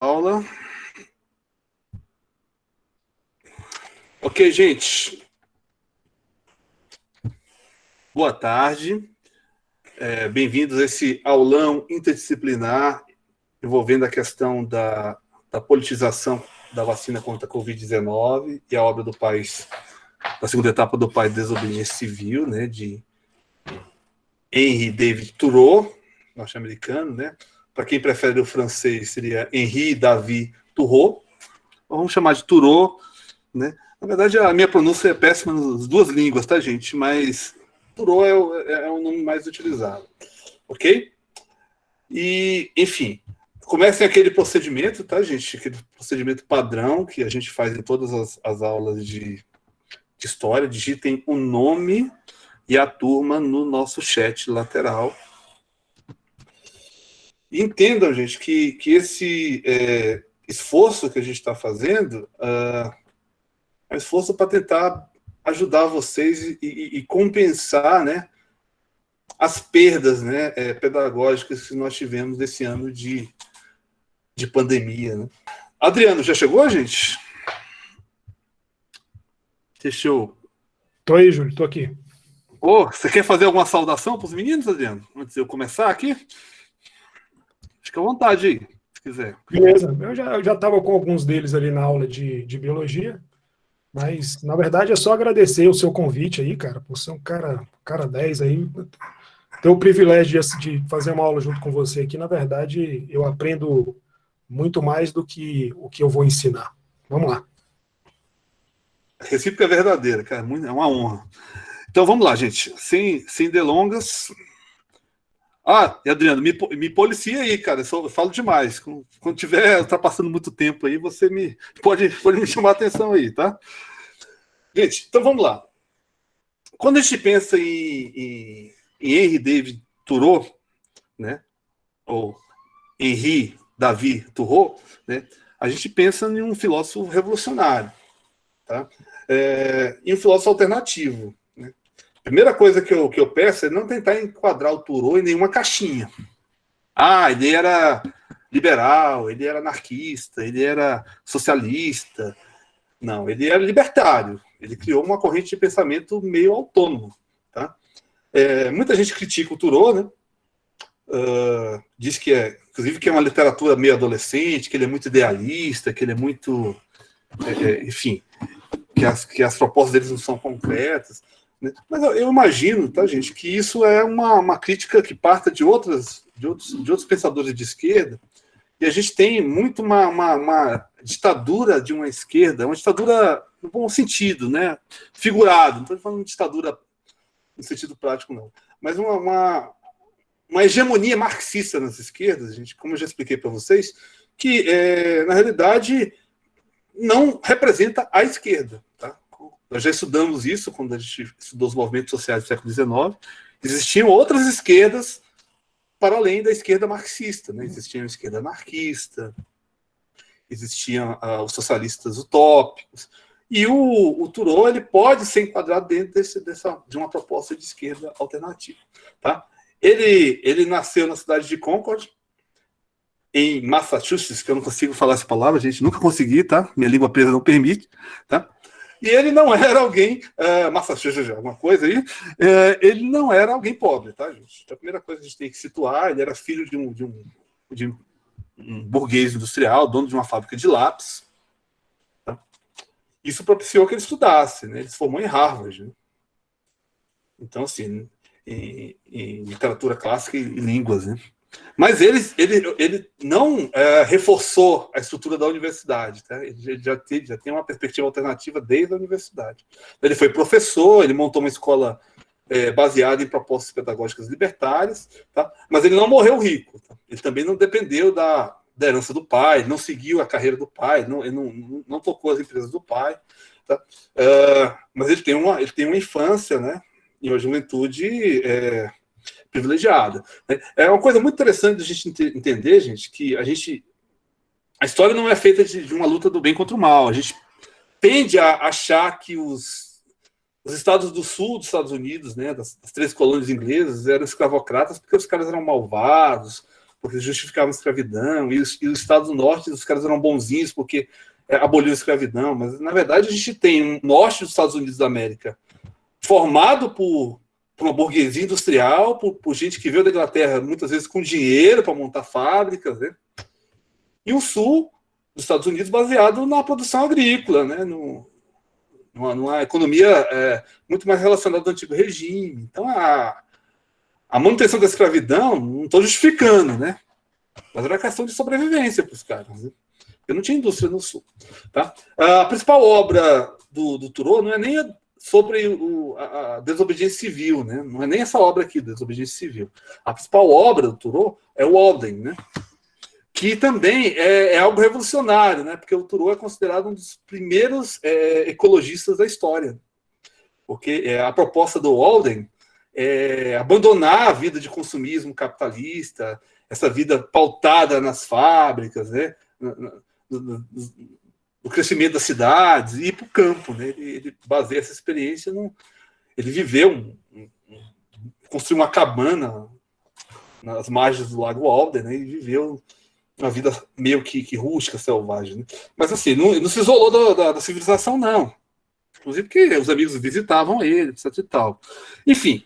Aula. Ok, gente. Boa tarde. Bem-vindos a esse aulão interdisciplinar envolvendo a questão da politização da vacina contra a Covid-19 e a obra do país, da segunda etapa do país de desobediência civil, né, de Henri David Thoreau, norte-americano, né? Para quem prefere o francês, seria Henri David Thoreau. Vamos chamar de Thoreau, né? Na verdade, a minha pronúncia é péssima nas duas línguas, tá, gente? Mas Thoreau é o nome mais utilizado, ok? E, enfim, comecem aquele procedimento, tá, gente? Aquele procedimento padrão que a gente faz em todas as aulas de história. Digitem o nome e a turma no nosso chat lateral. E entendam, gente, que esse esforço que a gente está fazendo é um esforço para tentar ajudar vocês e compensar, né, as perdas, né, pedagógicas que nós tivemos esse ano de pandemia. Né? Adriano, já chegou, gente? Deixa eu... Tô aí, Júlio, tô aqui. Você quer fazer alguma saudação para os meninos, Adriano? Antes de eu começar aqui? Fica à vontade aí, se quiser. Beleza, eu já estava com alguns deles ali na aula de biologia, mas, na verdade, é só agradecer o seu convite aí, cara, por ser um cara 10 aí. Ter o privilégio de fazer uma aula junto com você aqui, na verdade, eu aprendo muito mais do que o que eu vou ensinar. Vamos lá. A recíproca é verdadeira, cara, é uma honra. Então vamos lá, gente, sem delongas. E Adriano, me policia aí, cara, eu falo demais. Quando tiver ultrapassando muito tempo aí, você pode me chamar a atenção aí, tá? Gente, então vamos lá. Quando a gente pensa em Henri David Thoreau, né, ou Henri David Thoreau, né, a gente pensa em um filósofo revolucionário, tá? E um filósofo alternativo. Né? A primeira coisa que eu peço é não tentar enquadrar o Thoreau em nenhuma caixinha. Ele era liberal, ele era anarquista, ele era socialista. Não, ele era libertário. Ele criou uma corrente de pensamento meio autônomo. Tá? Muita gente critica o Thoreau, né? Diz que inclusive, que é uma literatura meio adolescente, que ele é muito idealista, que ele é muito... enfim, que as propostas deles não são concretas. Né? Mas eu imagino, tá, gente, que isso é uma crítica que parta de outros pensadores de esquerda, e a gente tem muito uma ditadura de uma esquerda, uma ditadura no bom sentido, né? Figurado, não estou falando de ditadura no sentido prático, não, mas uma hegemonia marxista nas esquerdas, gente, como eu já expliquei para vocês, que, na realidade, não representa a esquerda. Tá? Nós já estudamos isso quando a gente estudou os movimentos sociais do século XIX. Existiam outras esquerdas para além da esquerda marxista. Né? Existia a esquerda anarquista, existiam os socialistas utópicos. E o Thoreau ele pode ser enquadrado dentro de uma proposta de esquerda alternativa. Tá? Ele nasceu na cidade de Concord, em Massachusetts, que eu não consigo falar essa palavra, gente, nunca consegui, tá? Minha língua presa não permite, tá? E ele não era alguém, Massachusetts, alguma coisa aí, ele não era alguém pobre, tá, gente? A primeira coisa que a gente tem que situar, ele era filho de um burguês industrial, dono de uma fábrica de lápis. Tá? Isso propiciou que ele estudasse, né? Ele se formou em Harvard. Né? Então, assim, em literatura clássica e línguas, né? Mas ele não reforçou a estrutura da universidade. Tá? Ele já tem uma perspectiva alternativa desde a universidade. Ele foi professor, ele montou uma escola baseada em propostas pedagógicas libertárias, tá? Mas ele não morreu rico. Tá? Ele também não dependeu da herança do pai, não seguiu a carreira do pai, ele não tocou as empresas do pai. Tá? Mas ele tem uma infância, né? E uma juventude... privilegiada. É uma coisa muito interessante de a gente entender, gente, que a história não é feita de uma luta do bem contra o mal. A gente tende a achar que os estados do sul dos Estados Unidos, né, das 3 colônias inglesas, eram escravocratas porque os caras eram malvados, porque justificavam a escravidão, e os estados do norte, os caras eram bonzinhos porque aboliram a escravidão, mas na verdade a gente tem um norte dos Estados Unidos da América formado por uma burguesia industrial, por gente que veio da Inglaterra muitas vezes com dinheiro para montar fábricas, né? E o sul dos Estados Unidos baseado na produção agrícola, né? Numa economia muito mais relacionada ao antigo regime. Então, a manutenção da escravidão, não estou justificando, né? Mas era questão de sobrevivência para os caras, né? Porque não tinha indústria no sul. Tá? A principal obra do Thoreau não é nem sobre a desobediência civil, né? Não é nem essa obra aqui, desobediência civil. A principal obra do Thoreau é o Walden, né? Que também é algo revolucionário, né? Porque o Thoreau é considerado um dos primeiros ecologistas da história. Porque a proposta do Walden é abandonar a vida de consumismo capitalista, essa vida pautada nas fábricas, né? No crescimento das cidades, e ir para o campo, né? Ele baseia essa experiência ele viveu, construiu uma cabana nas margens do Lago Walden, né? E viveu uma vida meio que rústica, selvagem, né? Mas assim, não se isolou da civilização, não. Inclusive porque os amigos visitavam ele, etc e tal. Enfim,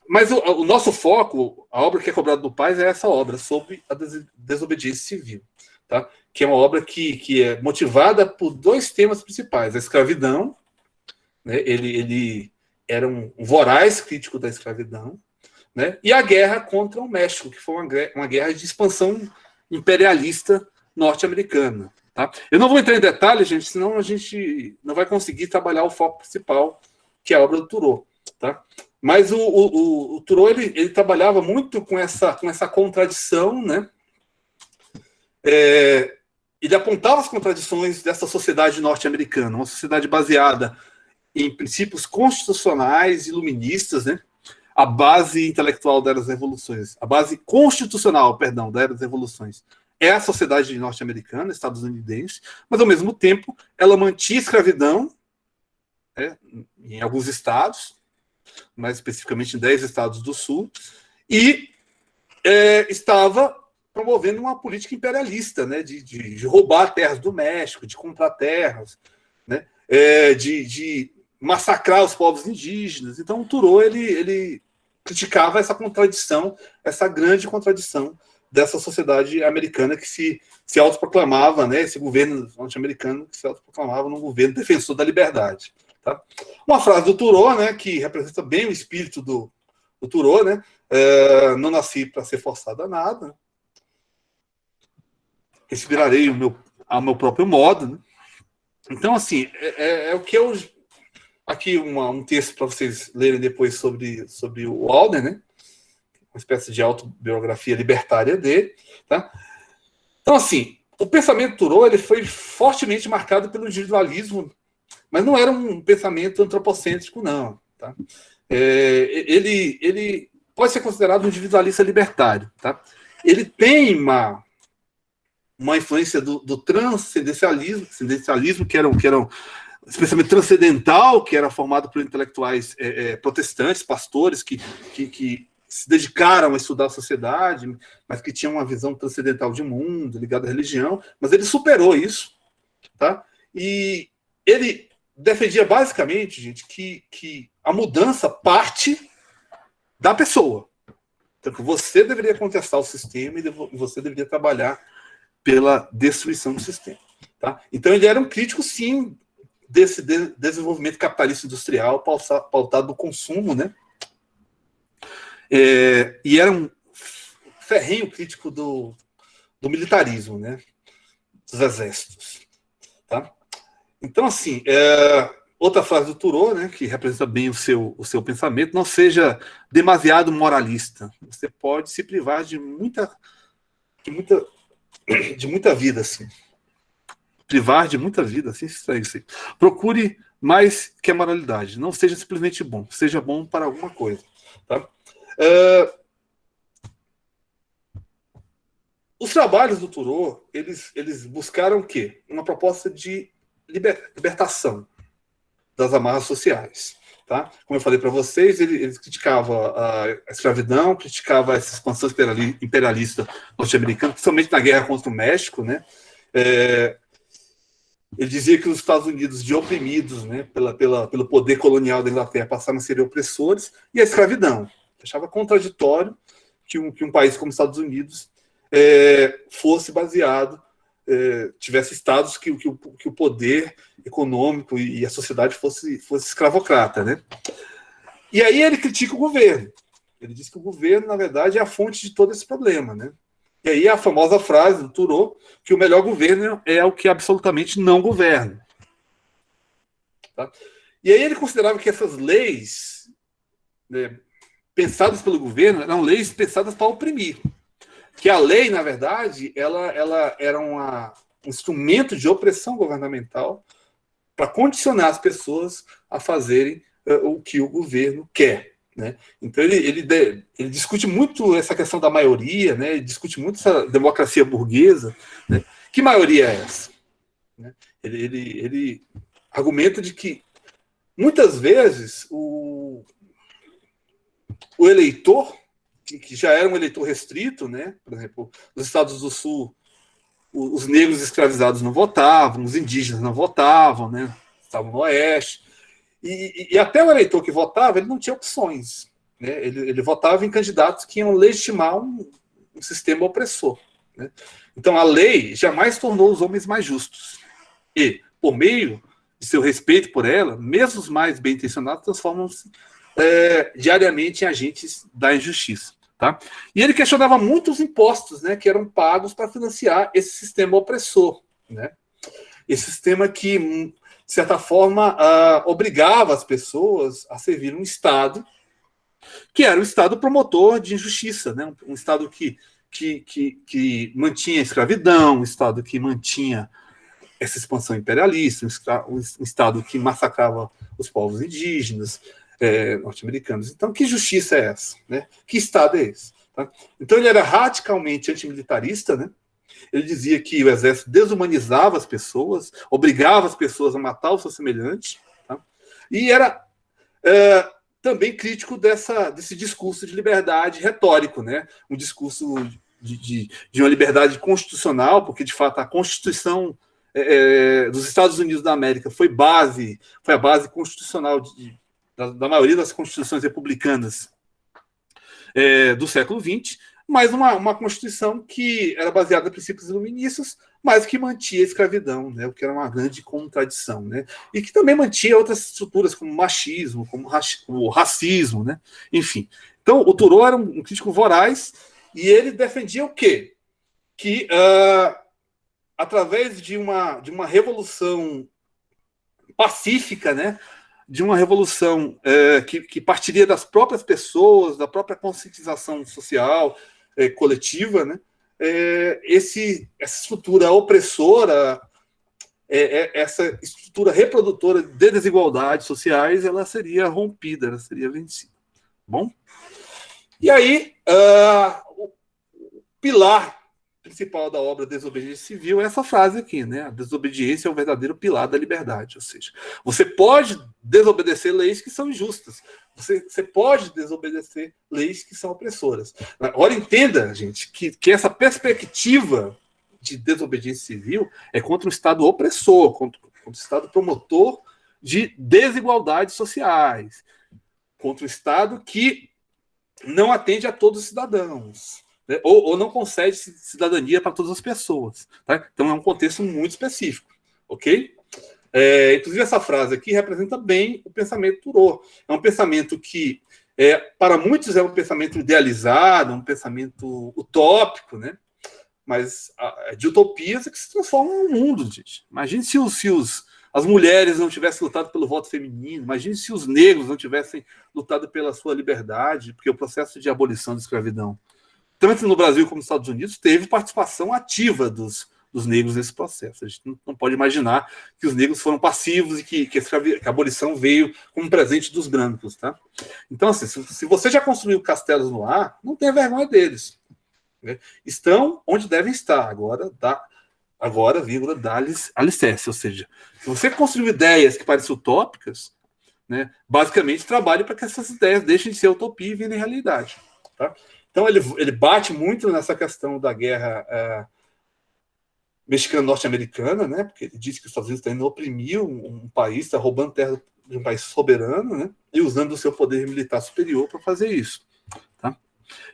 mas o nosso foco, a obra que é cobrada do Paz é essa obra, sobre a desobediência civil, tá? Que é uma obra que é motivada por dois temas principais: a escravidão, né? Ele era um voraz crítico da escravidão, né? E a guerra contra o México, que foi uma guerra de expansão imperialista norte-americana. Tá? Eu não vou entrar em detalhes, gente, senão a gente não vai conseguir trabalhar o foco principal, que é a obra do Thoreau. Tá? Mas o Thoreau ele trabalhava muito com essa contradição, né? Ele apontava as contradições dessa sociedade norte-americana, uma sociedade baseada em princípios constitucionais iluministas, né? A base intelectual das revoluções, a base constitucional, perdão, das revoluções é a sociedade norte-americana, estadunidense, mas ao mesmo tempo ela mantinha escravidão, né, em alguns estados, mais especificamente em 10 estados do sul, e estava promovendo uma política imperialista, né, de roubar terras do México, de comprar terras, né, de massacrar os povos indígenas. Então o Thoreau ele criticava essa contradição, essa grande contradição dessa sociedade americana que se autoproclamava, né, esse governo norte-americano que se autoproclamava num governo defensor da liberdade. Tá? Uma frase do Thoreau, né, que representa bem o espírito do Thoreau, né, não nasci para ser forçado a nada, respirarei ao meu próprio modo. Né? Então, assim, o que eu... Aqui um texto para vocês lerem depois sobre o Walden, né? Uma espécie de autobiografia libertária dele. Tá? Então, assim, o pensamento Thoreau ele foi fortemente marcado pelo individualismo, mas não era um pensamento antropocêntrico, não. Tá? Ele pode ser considerado um individualista libertário. Tá? Ele tem uma influência do transcendencialismo, que era especialmente transcendental, que era formado por intelectuais protestantes, pastores, que se dedicaram a estudar a sociedade, mas que tinham uma visão transcendental de mundo, ligada à religião, mas ele superou isso, tá? E ele defendia basicamente, gente, que a mudança parte da pessoa. Então, você deveria contestar o sistema e você deveria trabalhar pela destruição do sistema. Tá? Então, ele era um crítico, sim, desse desenvolvimento capitalista industrial pautado no consumo, né? E era um ferrenho crítico do militarismo, né? Dos exércitos. Tá? Então, assim, outra frase do Thoreau, né, que representa bem o seu pensamento: não seja demasiado moralista. Você pode se privar de muita vida, assim. Privar de muita vida, assim, isso. Procure mais que a moralidade. Não seja simplesmente bom. Seja bom para alguma coisa. Tá? Os trabalhos do Thoreau, eles buscaram o quê? Uma proposta de libertação das amarras sociais. tá? Como eu falei para vocês, ele criticava a escravidão, criticava essa expansão imperialista norte-americana, principalmente na guerra contra o México, né? Ele dizia que os Estados Unidos, de oprimidos, né, pelo poder colonial da Inglaterra, passaram a ser opressores, e a escravidão. Achava contraditório que um país como os Estados Unidos fosse baseado, tivesse estados que o poder econômico e a sociedade fosse escravocrata, né? E aí ele critica o governo. Ele diz que o governo, na verdade, é a fonte de todo esse problema, né? E aí a famosa frase do Thoreau, que o melhor governo é o que absolutamente não governa. Tá? E aí ele considerava que essas leis, né, pensadas pelo governo, eram leis pensadas para oprimir. Que a lei, na verdade, ela era um instrumento de opressão governamental para condicionar as pessoas a fazerem o que o governo quer. Né? Então ele discute muito essa questão da maioria, né? Ele discute muito essa democracia burguesa, né? Que maioria é essa? Né? Ele argumenta de que muitas vezes o eleitor, que já era um eleitor restrito, né? Por exemplo, nos Estados do Sul, os negros escravizados não votavam, os indígenas não votavam, né? Estavam no Oeste. E até o eleitor que votava, ele não tinha opções. Né? Ele votava em candidatos que iam legitimar um sistema opressor. Né? Então, a lei jamais tornou os homens mais justos. E, por meio de seu respeito por ela, mesmo os mais bem-intencionados transformam-se diariamente em agentes da injustiça. Tá? E ele questionava muito os impostos, né, que eram pagos para financiar esse sistema opressor. Né? Esse sistema que, de certa forma, obrigava as pessoas a servir um Estado que era um Estado promotor de injustiça, né? Um Estado que mantinha a escravidão, um Estado que mantinha essa expansão imperialista, um Estado que massacrava os povos indígenas, norte-americanos. Então, que justiça é essa? Né? Que Estado é esse? Tá? Então, ele era radicalmente antimilitarista, né? Ele dizia que o exército desumanizava as pessoas, obrigava as pessoas a matar o seu semelhante, tá? E era também crítico desse discurso de liberdade retórico, né? Um discurso de uma liberdade constitucional, porque, de fato, a Constituição dos Estados Unidos da América foi a base constitucional da maioria das constituições republicanas do século XX, mas uma Constituição que era baseada em princípios iluministas, mas que mantinha a escravidão, né, o que era uma grande contradição. Né, e que também mantinha outras estruturas, como machismo, como o racismo, né, enfim. Então, o Thoreau era um crítico voraz, e ele defendia o quê? Que, através de uma revolução pacífica, né, de uma revolução que partiria das próprias pessoas, da própria conscientização social, coletiva, né? Essa estrutura opressora, essa estrutura reprodutora de desigualdades sociais, ela seria rompida, ela seria vencida. Bom? E aí, o pilar principal da obra Desobediência Civil é essa frase aqui, né? A desobediência é o verdadeiro pilar da liberdade. Ou seja, você pode desobedecer leis que são injustas. Você pode desobedecer leis que são opressoras. Agora entenda, gente, que essa perspectiva de desobediência civil é contra um Estado opressor, contra um Estado promotor de desigualdades sociais, contra um Estado que não atende a todos os cidadãos. Né? Ou não concede cidadania para todas as pessoas. Tá? Então é um contexto muito específico. Ok? Inclusive, essa frase aqui representa bem o pensamento Thoreau. É um pensamento que, para muitos, é um pensamento idealizado, um pensamento utópico, né? Mas de utopias que se transformam no mundo, gente. Imagine se as mulheres não tivessem lutado pelo voto feminino, imagine se os negros não tivessem lutado pela sua liberdade, porque o processo de abolição da escravidão, tanto no Brasil como nos Estados Unidos, teve participação ativa dos negros nesse processo. A gente não pode imaginar que os negros foram passivos e que a abolição veio como um presente dos brancos. Tá? Então, assim, se você já construiu castelos no ar, não tenha vergonha deles. Né? Estão onde devem estar. Agora, vírgula, dá-lhes alicerce. Ou seja, se você construiu ideias que parecem utópicas, né, basicamente trabalhe para que essas ideias deixem de ser utopia e virem realidade. Tá? Então ele bate muito nessa questão da guerra mexicano-norte-americana, né, porque ele diz que os Estados Unidos estão indo oprimir um país, está roubando terra de um país soberano, né, e usando o seu poder militar superior para fazer isso. Tá?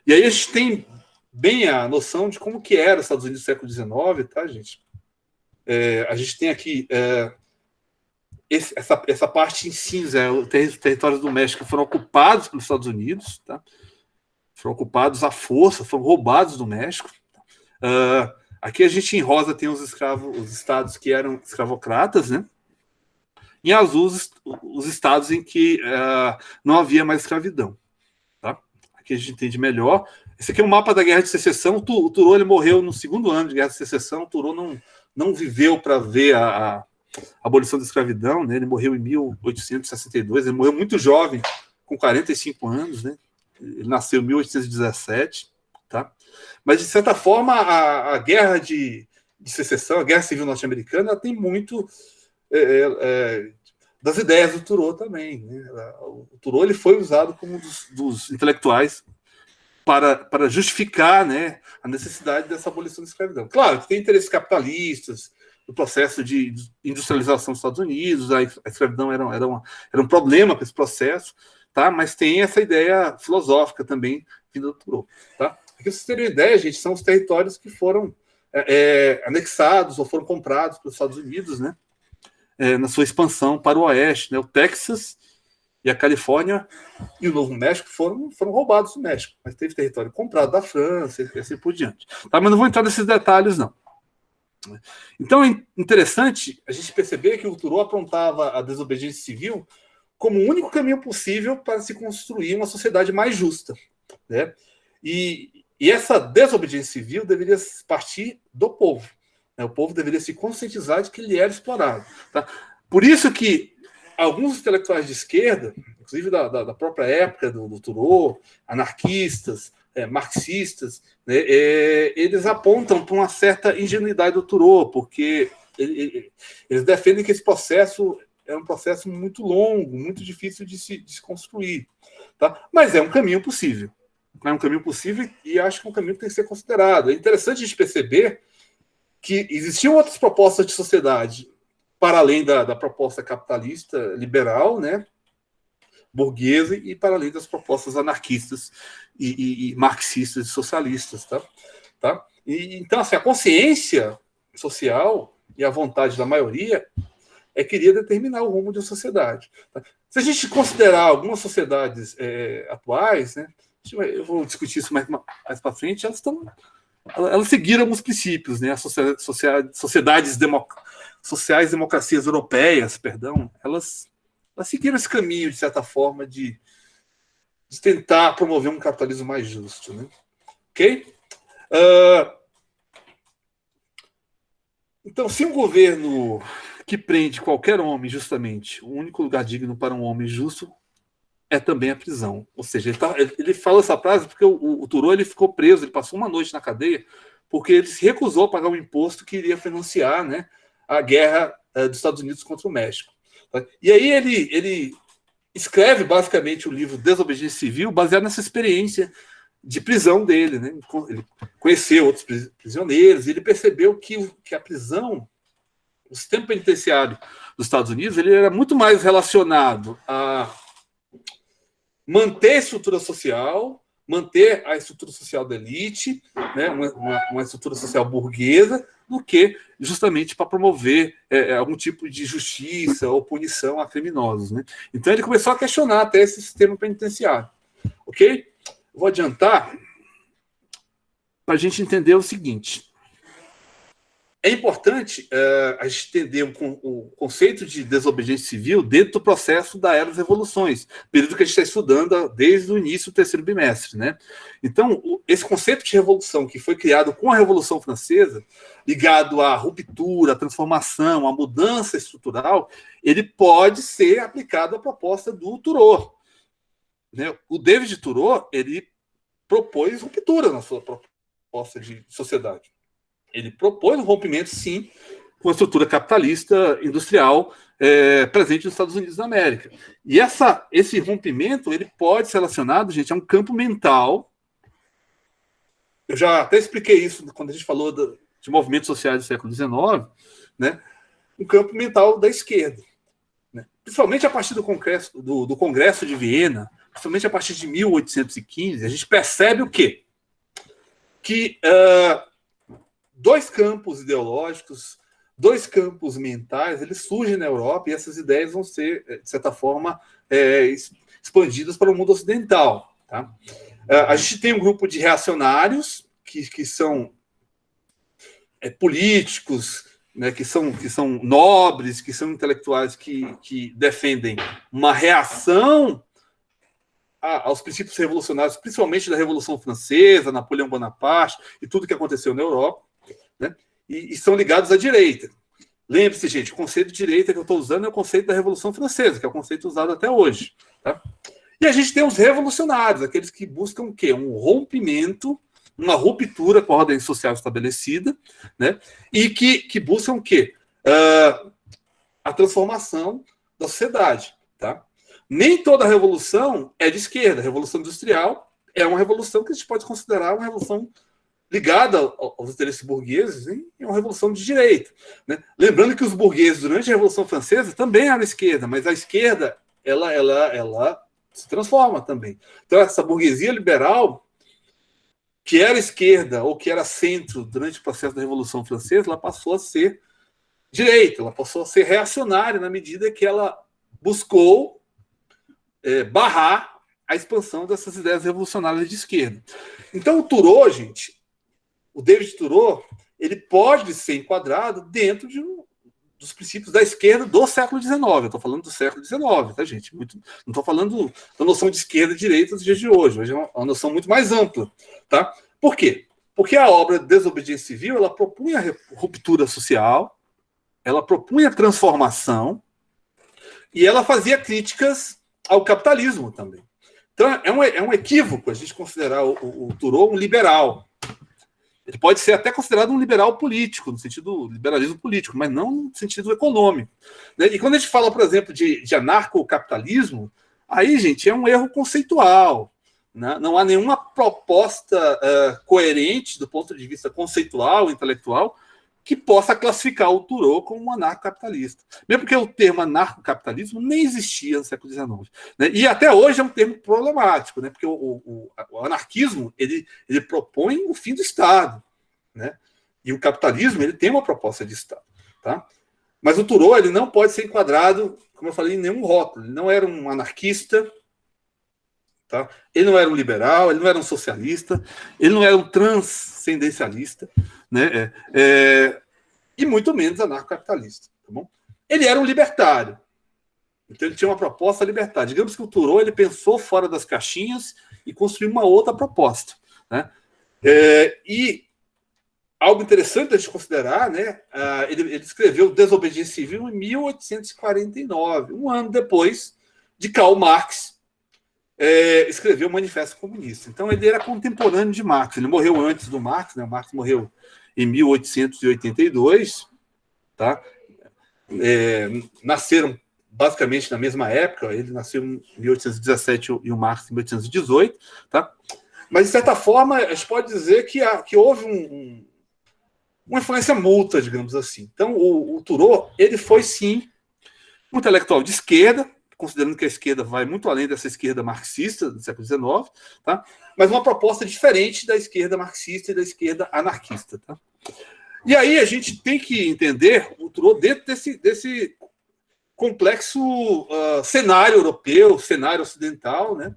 E aí a gente tem bem a noção de como que era os Estados Unidos do século XIX, tá, gente? A gente tem aqui essa parte em cinza, os territórios do México foram ocupados pelos Estados Unidos, tá? Foram ocupados à força, foram roubados do México. Aqui a gente em rosa tem os estados que eram escravocratas, né? Em azul os estados em que não havia mais escravidão. Tá? Aqui a gente entende melhor. Esse aqui é um mapa da Guerra de Secessão. O Turô ele morreu no segundo ano de Guerra de Secessão. O Turô não viveu para ver a abolição da escravidão, né? Ele morreu em 1862, ele morreu muito jovem, com 45 anos, né? Ele nasceu em 1817, tá? Mas, de certa forma, a guerra de secessão, a guerra civil norte-americana, tem muito das ideias do Turô também, né? O Turô ele foi usado como um dos intelectuais para justificar, né, a necessidade dessa abolição da escravidão. Claro que tem interesses capitalistas, o processo de industrialização dos Estados Unidos, a escravidão era um problema para esse processo, tá? Mas tem essa ideia filosófica também vindo do Turô. Tá? Aqui, vocês terem uma ideia, gente, são os territórios que foram anexados ou foram comprados pelos Estados Unidos, né? Na sua expansão para o oeste, né? O Texas e a Califórnia e o Novo México foram roubados do México, mas teve território comprado da França e assim por diante. Tá? Mas não vou entrar nesses detalhes, não. Então é interessante a gente perceber que o Turô aprontava a desobediência civil como o único caminho possível para se construir uma sociedade mais justa, né? E essa desobediência civil deveria partir do povo, né? O povo deveria se conscientizar de que ele era explorado. Tá? Por isso que alguns intelectuais de esquerda, inclusive da própria época do Turô, anarquistas, marxistas, né, eles apontam para uma certa ingenuidade do Turô, porque eles defendem que esse processo é um processo muito longo, muito difícil de se construir. Tá? Mas é um caminho possível. É um caminho possível e acho que é um caminho que tem que ser considerado. É interessante a gente perceber que existiam outras propostas de sociedade para além da proposta capitalista liberal, né, burguesa, e para além das propostas anarquistas e marxistas e socialistas. Tá? Então, assim, a consciência social e a vontade da maioria queria determinar o rumo de uma sociedade. Tá? Se a gente considerar algumas sociedades atuais, né, eu vou discutir isso mais para frente, elas seguiram alguns princípios, né? As sociais democracias europeias, perdão, elas seguiram esse caminho, de certa forma, de tentar promover um capitalismo mais justo. Né? Ok? Então, se um governo que prende qualquer homem, justamente, o único lugar digno para um homem justo é também a prisão. Ou seja, ele fala essa frase porque o Turô ele ficou preso, ele passou uma noite na cadeia, porque ele se recusou a pagar um imposto que iria financiar, né, a guerra dos Estados Unidos contra o México. E aí ele escreve basicamente o livro Desobediência Civil, baseado nessa experiência de prisão dele. Né? Ele conheceu outros prisioneiros e ele percebeu que a prisão, o sistema penitenciário dos Estados Unidos, ele era muito mais relacionado a manter a estrutura social, manter a estrutura social da elite, né, uma estrutura social burguesa, do que justamente para promover algum tipo de justiça ou punição a criminosos. Né? Então ele começou a questionar até esse sistema penitenciário. Ok? Vou adiantar para a gente entender o seguinte. É importante a gente entender o conceito de desobediência civil dentro do processo da Era das Revoluções, período que a gente está estudando desde o início do terceiro bimestre. Né? Então, esse conceito de revolução que foi criado com a Revolução Francesa, ligado à ruptura, à transformação, à mudança estrutural, ele pode ser aplicado à proposta do Turô. Né? O David Turô, ele propôs ruptura na sua proposta de sociedade. Ele propôs um rompimento, sim, com a estrutura capitalista industrial presente nos Estados Unidos da América. E esse rompimento ele pode ser relacionado, gente, a um campo mental. Eu já até expliquei isso quando a gente falou de movimentos sociais do século XIX, né? Um campo mental da esquerda, né? Principalmente a partir do Congresso de Viena, principalmente a partir de 1815, a gente percebe o quê? Que dois campos ideológicos, dois campos mentais, eles surgem na Europa e essas ideias vão ser, de certa forma, expandidas para o mundo ocidental. Tá? A gente tem um grupo de reacionários que são políticos, né, que são nobres, que são intelectuais que defendem uma reação aos princípios revolucionários, principalmente da Revolução Francesa, Napoleão Bonaparte e tudo que aconteceu na Europa, né? E são ligados à direita. Lembre-se, gente, o conceito de direita que eu estou usando é o conceito da Revolução Francesa, que é o conceito usado até hoje. Tá? E a gente tem os revolucionários, aqueles que buscam o quê? Um rompimento, uma ruptura com a ordem social estabelecida, né? E que buscam o quê? A transformação da sociedade. Tá? Nem toda revolução é de esquerda. A Revolução Industrial é uma revolução que a gente pode considerar uma revolução ligada aos interesses burgueses e uma revolução de direita. Né? Lembrando que os burgueses, durante a Revolução Francesa, também eram esquerda, mas a esquerda ela se transforma também. Então, essa burguesia liberal, que era esquerda ou que era centro durante o processo da Revolução Francesa, ela passou a ser direita, ela passou a ser reacionária na medida que ela buscou barrar a expansão dessas ideias revolucionárias de esquerda. Então, o Thoreau, gente, o David Thoreau, ele pode ser enquadrado dentro dos princípios da esquerda do século XIX. Eu estou falando do século XIX, tá, gente? Não estou falando da noção de esquerda e direita dos dias de hoje. Hoje é uma noção muito mais ampla. Tá? Por quê? Porque a obra Desobediência Civil, ela propunha ruptura social, ela propunha transformação e ela fazia críticas ao capitalismo também. Então, é um equívoco a gente considerar o Thoreau um liberal. Ele pode ser até considerado um liberal político, no sentido do liberalismo político, mas não no sentido econômico. Né? E quando a gente fala, por exemplo, de anarcocapitalismo, aí, gente, é um erro conceitual. Né? Não há nenhuma proposta coerente do ponto de vista conceitual, intelectual, que possa classificar o Thoreau como um anarcocapitalista. Mesmo porque o termo anarcocapitalismo nem existia no século XIX. Né? E até hoje é um termo problemático, né? Porque o anarquismo ele propõe o fim do Estado. Né? E o capitalismo ele tem uma proposta de Estado. Tá? Mas o Thoreau ele não pode ser enquadrado, como eu falei, em nenhum rótulo. Ele não era um anarquista, tá? Ele não era um liberal, ele não era um socialista, ele não era um transcendencialista, né? E muito menos anarcocapitalista. Tá bom? Ele era um libertário. Então ele tinha uma proposta libertária. Digamos que o Thoreau ele pensou fora das caixinhas e construiu uma outra proposta. Né? E algo interessante a gente considerar, né? Ele escreveu Desobediência Civil em 1849, um ano depois de Karl Marx escreveu o Manifesto Comunista. Então ele era contemporâneo de Marx. Ele morreu antes do Marx, né? Marx morreu em 1882, tá? Nasceram basicamente na mesma época. Ele nasceu em 1817 e o Marx em 1818, tá? Mas de certa forma a gente pode dizer que houve uma influência mútua, digamos assim. Então o Thoreau ele foi sim um intelectual de esquerda, considerando que a esquerda vai muito além dessa esquerda marxista do século XIX, tá? Mas uma proposta diferente da esquerda marxista e da esquerda anarquista. Tá? E aí a gente tem que entender o Thoreau dentro desse complexo cenário europeu, cenário ocidental, né?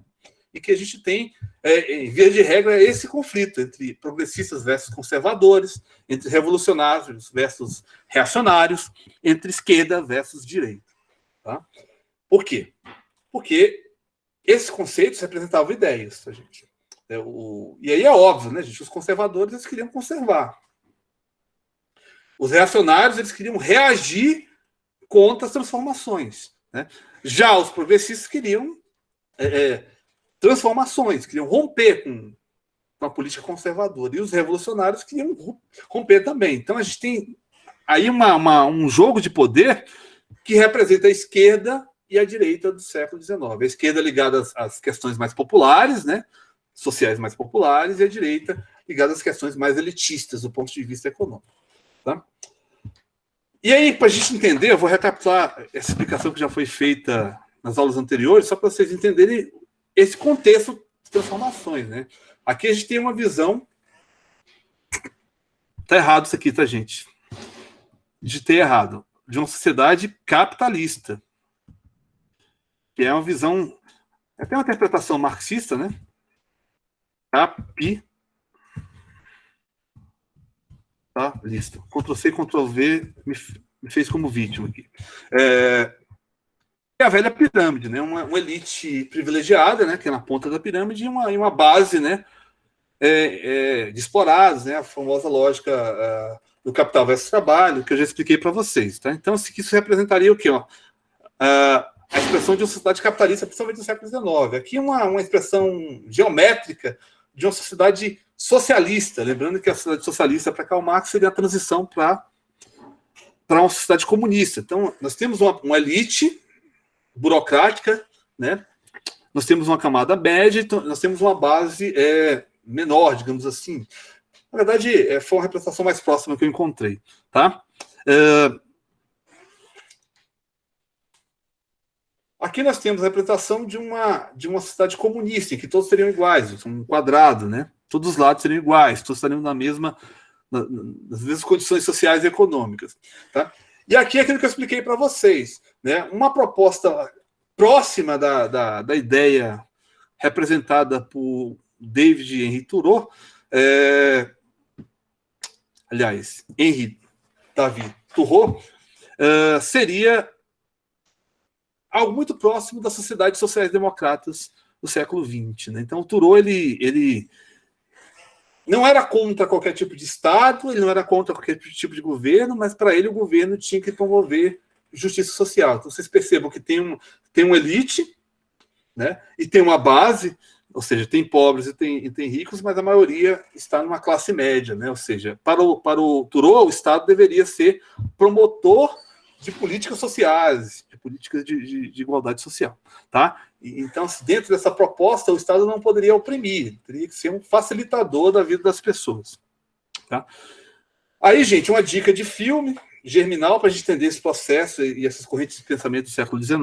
E que a gente tem, em via de regra, esse conflito entre progressistas versus conservadores, entre revolucionários versus reacionários, entre esquerda versus direita. Tá? Por quê? Porque esses conceitos representavam ideias, tá, gente? E aí é óbvio, né, gente? Os conservadores eles queriam conservar. Os reacionários eles queriam reagir contra as transformações. Né? Já os progressistas queriam transformações, queriam romper com a política conservadora. E os revolucionários queriam romper também. Então a gente tem aí um jogo de poder que representa a esquerda e a direita do século XIX. A esquerda ligada às questões mais populares, né, sociais mais populares, e a direita ligada às questões mais elitistas do ponto de vista econômico. Tá? E aí, para a gente entender, eu vou recapitular essa explicação que já foi feita nas aulas anteriores, só para vocês entenderem esse contexto de transformações. Né? Aqui a gente tem uma visão... Está errado isso aqui, tá, gente? Digitei errado. De uma sociedade capitalista, que é uma visão, é até uma interpretação marxista, né? Capitalista. Ctrl-C, Ctrl-V me fez como vítima aqui. É a velha pirâmide, né? Uma elite privilegiada, né? Que é na ponta da pirâmide, e uma base, né? De explorados, né? A famosa lógica do capital versus trabalho, que eu já expliquei para vocês. Tá? Então, isso representaria o quê? Ó? A expressão de uma sociedade capitalista, principalmente no século XIX. Aqui uma expressão geométrica de uma sociedade socialista. Lembrando que a sociedade socialista, para Karl Marx, seria a transição para uma sociedade comunista. Então, nós temos uma elite burocrática, né? Nós temos uma camada média, então nós temos uma base menor, digamos assim. Na verdade, foi uma representação mais próxima que eu encontrei. Tá? Aqui nós temos a representação de uma sociedade comunista, em que todos seriam iguais, um quadrado, né? Todos os lados seriam iguais, todos estariam nas mesmas condições sociais e econômicas. Tá? E aqui é aquilo que eu expliquei para vocês. Né? Uma proposta próxima da ideia representada por David Henry Thoreau, aliás, Henry David Thoreau, seria algo muito próximo das sociedades sociais-democratas do século XX. Né? Então, o Thoreau ele não era contra qualquer tipo de Estado, ele não era contra qualquer tipo de governo, mas para ele o governo tinha que promover justiça social. Então, vocês percebam que tem uma elite, né? E tem uma base, ou seja, tem pobres e tem ricos, mas a maioria está numa classe média, né? Ou seja, para o Thoreau, o Estado deveria ser promotor de políticas sociais, de políticas de igualdade social. Tá? Então, dentro dessa proposta, o Estado não poderia oprimir, teria que ser um facilitador da vida das pessoas. Tá? Aí, gente, uma dica de filme germinal para a gente entender esse processo e essas correntes de pensamento do século XIX.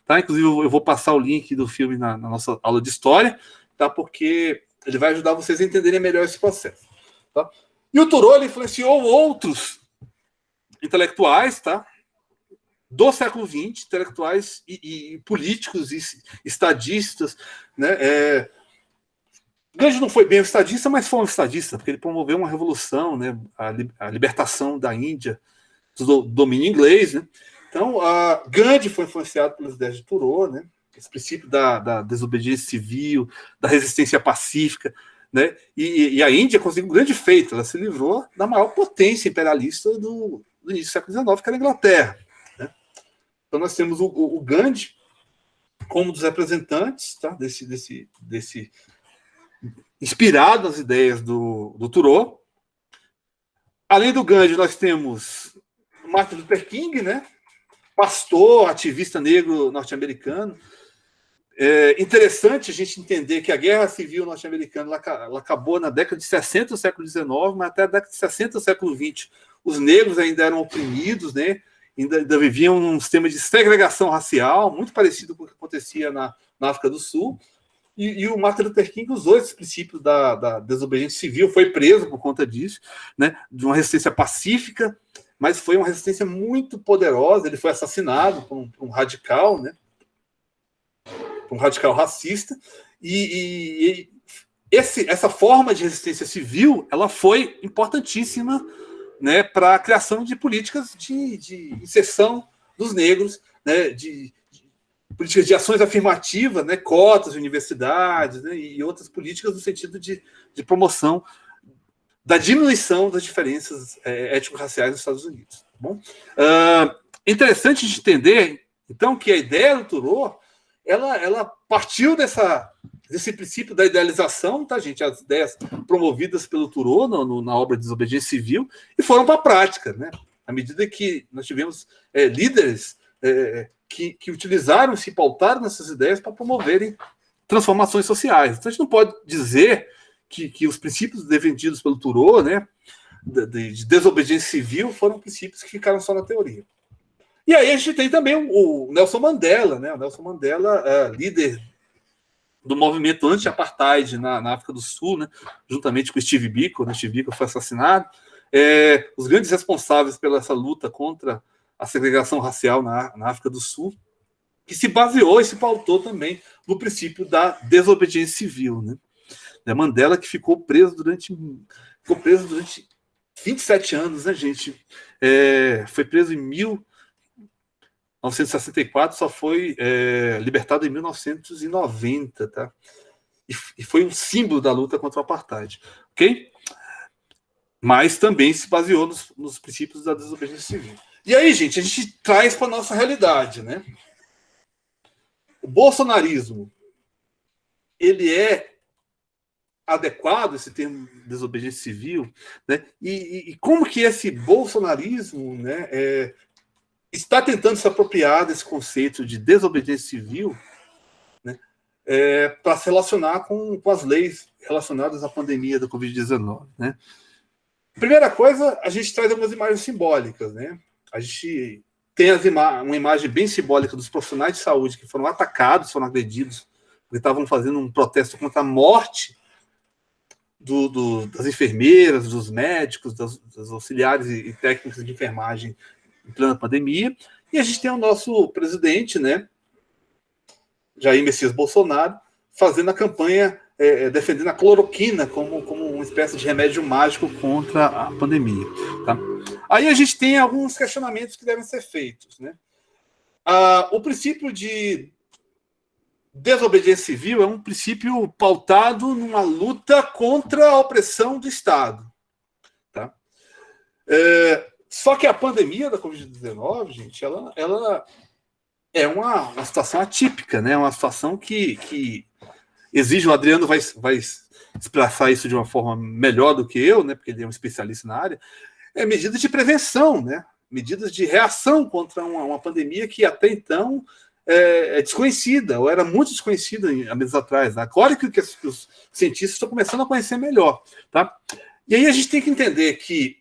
Tá? Inclusive, eu vou passar o link do filme na nossa aula de história, tá? Porque ele vai ajudar vocês a entenderem melhor esse processo. Tá? E o Thoreau ele influenciou outros intelectuais, tá? Do século XX, intelectuais e políticos e estadistas. Né? Gandhi não foi bem um estadista, mas foi um estadista, porque ele promoveu uma revolução, né? A libertação da Índia do domínio inglês. Né? Então, Gandhi foi influenciado pelas ideias de Thoreau, né? Esse princípio da desobediência civil, da resistência pacífica. Né? E a Índia conseguiu um grande feito, ela se livrou da maior potência imperialista do início do século XIX, que era a Inglaterra. Né? Então, nós temos o Gandhi como um dos representantes, tá? desse inspirado nas ideias do Thoreau. Além do Gandhi, nós temos Martin Luther King, né? Pastor, ativista negro norte-americano. É interessante a gente entender que a Guerra Civil norte-americana ela acabou na década de 60 do século XIX, mas até a década de 60 do século XX os negros ainda eram oprimidos, né? Ainda viviam num sistema de segregação racial, muito parecido com o que acontecia na África do Sul. E o Martin Luther King usou esses princípios da desobediência civil, foi preso por conta disso, né? De uma resistência pacífica, mas foi uma resistência muito poderosa. Ele foi assassinado por um radical, né? Um radical racista, e essa forma de resistência civil ela foi importantíssima, né, para a criação de políticas de inserção dos negros, né, de políticas de ações afirmativas, né, cotas de universidades, né, e outras políticas no sentido de promoção da diminuição das diferenças étnico-raciais nos Estados Unidos. Tá bom? Interessante de entender, então, que a ideia do Thoreau ela partiu desse princípio da idealização, tá, gente? As ideias promovidas pelo Thoreau na obra Desobediência Civil e foram para a prática, né? À medida que nós tivemos líderes que utilizaram, se pautaram nessas ideias para promoverem transformações sociais. Então, a gente não pode dizer que os princípios defendidos pelo Thoreau, né, de desobediência civil, foram princípios que ficaram só na teoria. E aí a gente tem também o Nelson Mandela, né? O Nelson Mandela, líder do movimento anti-apartheid na África do Sul, né? Juntamente com Steve Biko, né? Steve Biko foi assassinado. Os grandes responsáveis pela essa luta contra a segregação racial na África do Sul, que se baseou e se pautou também no princípio da desobediência civil, né? Mandela, que ficou preso durante 27 anos, né, gente? Foi preso em 1964, só foi libertado em 1990, tá? E foi um símbolo da luta contra o apartheid, ok? Mas também se baseou nos princípios da desobediência civil. E aí, gente, a gente traz para a nossa realidade, né? O bolsonarismo, ele é adequado, esse termo desobediência civil, né? E como que esse bolsonarismo, né, está tentando se apropriar desse conceito de desobediência civil, né, para se relacionar com as leis relacionadas à pandemia da Covid-19, né? Primeira coisa, a gente traz algumas imagens simbólicas, né? A gente tem uma imagem bem simbólica dos profissionais de saúde que foram atacados, foram agredidos, porque estavam fazendo um protesto contra a morte das enfermeiras, dos médicos, das auxiliares e técnicos de enfermagem em plena pandemia. E a gente tem o nosso presidente, né, Jair Messias Bolsonaro, fazendo a campanha, defendendo a cloroquina como uma espécie de remédio mágico contra a pandemia. Tá? Aí a gente tem alguns questionamentos que devem ser feitos, né? O princípio de desobediência civil é um princípio pautado numa luta contra a opressão do Estado. Tá? Só que a pandemia da Covid-19, gente, ela é uma situação atípica, né? Uma situação que exige, o Adriano vai expressar isso de uma forma melhor do que eu, né? Porque ele é um especialista na área, medidas de prevenção, né? Medidas de reação contra uma pandemia que até então é desconhecida, ou era muito desconhecida há meses atrás. Agora que os cientistas estão começando a conhecer melhor. Tá? E aí a gente tem que entender que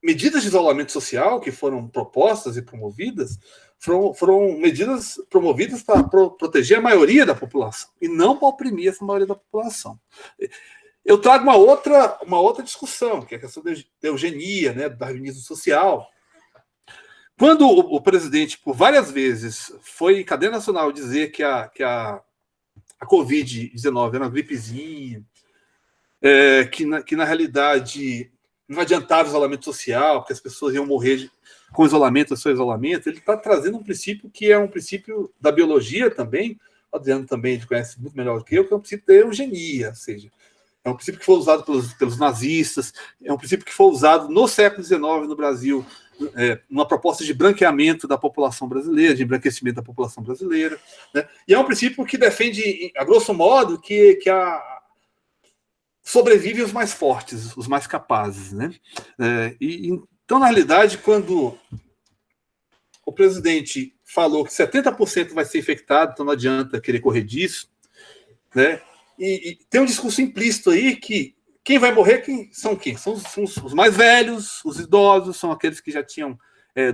medidas de isolamento social que foram propostas e promovidas foram medidas promovidas para proteger a maioria da população, e não para oprimir essa maioria da população. Eu trago uma outra discussão, que é a questão da eugenia, né, do darwinismo social. Quando o presidente, por várias vezes, foi em cadeia nacional dizer que a Covid-19 era uma gripezinha, que na realidade não adiantava o isolamento social, porque as pessoas iam morrer com isolamento, seu isolamento, ele está trazendo um princípio que é um princípio da biologia também, o Adriano também conhece muito melhor do que eu, que é um princípio da eugenia, ou seja, é um princípio que foi usado pelos nazistas, é um princípio que foi usado no século XIX no Brasil, uma proposta de branqueamento da população brasileira, de embranquecimento da população brasileira, né? E é um princípio que defende, a grosso modo, que sobrevivem os mais fortes, os mais capazes, né? Então, na realidade, quando o presidente falou que 70% vai ser infectado, então não adianta querer correr disso, né? E tem um discurso implícito aí que quem vai morrer são quem? São os mais velhos, os idosos, são aqueles que já tinham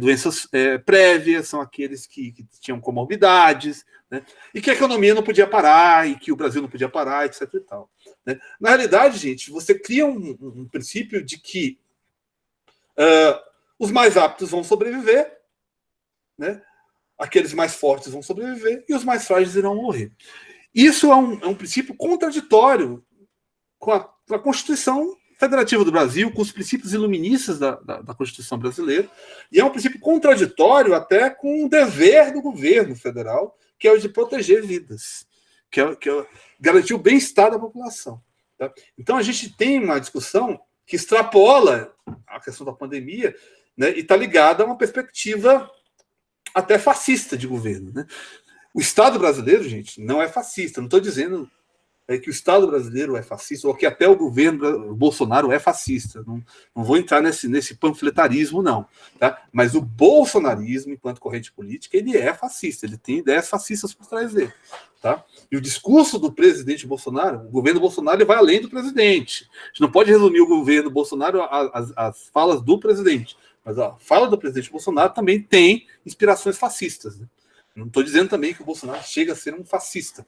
doenças prévias, são aqueles que tinham comorbidades, né? E que a economia não podia parar, e que o Brasil não podia parar, etc. e tal, né? Na realidade, gente, você cria um princípio de que os mais aptos vão sobreviver, né? Aqueles mais fortes vão sobreviver e os mais frágeis irão morrer. Isso é um princípio contraditório com a Constituição Federativa do Brasil, com os princípios iluministas da Constituição brasileira, e é um princípio contraditório até com o dever do governo federal, que é o de proteger vidas, que é garantir o bem-estar da população. Tá? Então a gente tem uma discussão que extrapola a questão da pandemia, né, e está ligada a uma perspectiva até fascista de governo, né? O Estado brasileiro, gente, não é fascista. Não estou dizendo que o Estado brasileiro é fascista, ou que até o governo Bolsonaro é fascista. Não vou entrar nesse panfletarismo, não. Tá? Mas o bolsonarismo, enquanto corrente política, ele é fascista, ele tem ideias fascistas por trás dele. Tá? E o discurso do presidente Bolsonaro, o governo Bolsonaro, ele vai além do presidente. A gente não pode resumir o governo Bolsonaro às falas do presidente. Mas a fala do presidente Bolsonaro também tem inspirações fascistas. Né? Não estou dizendo também que o Bolsonaro chega a ser um fascista,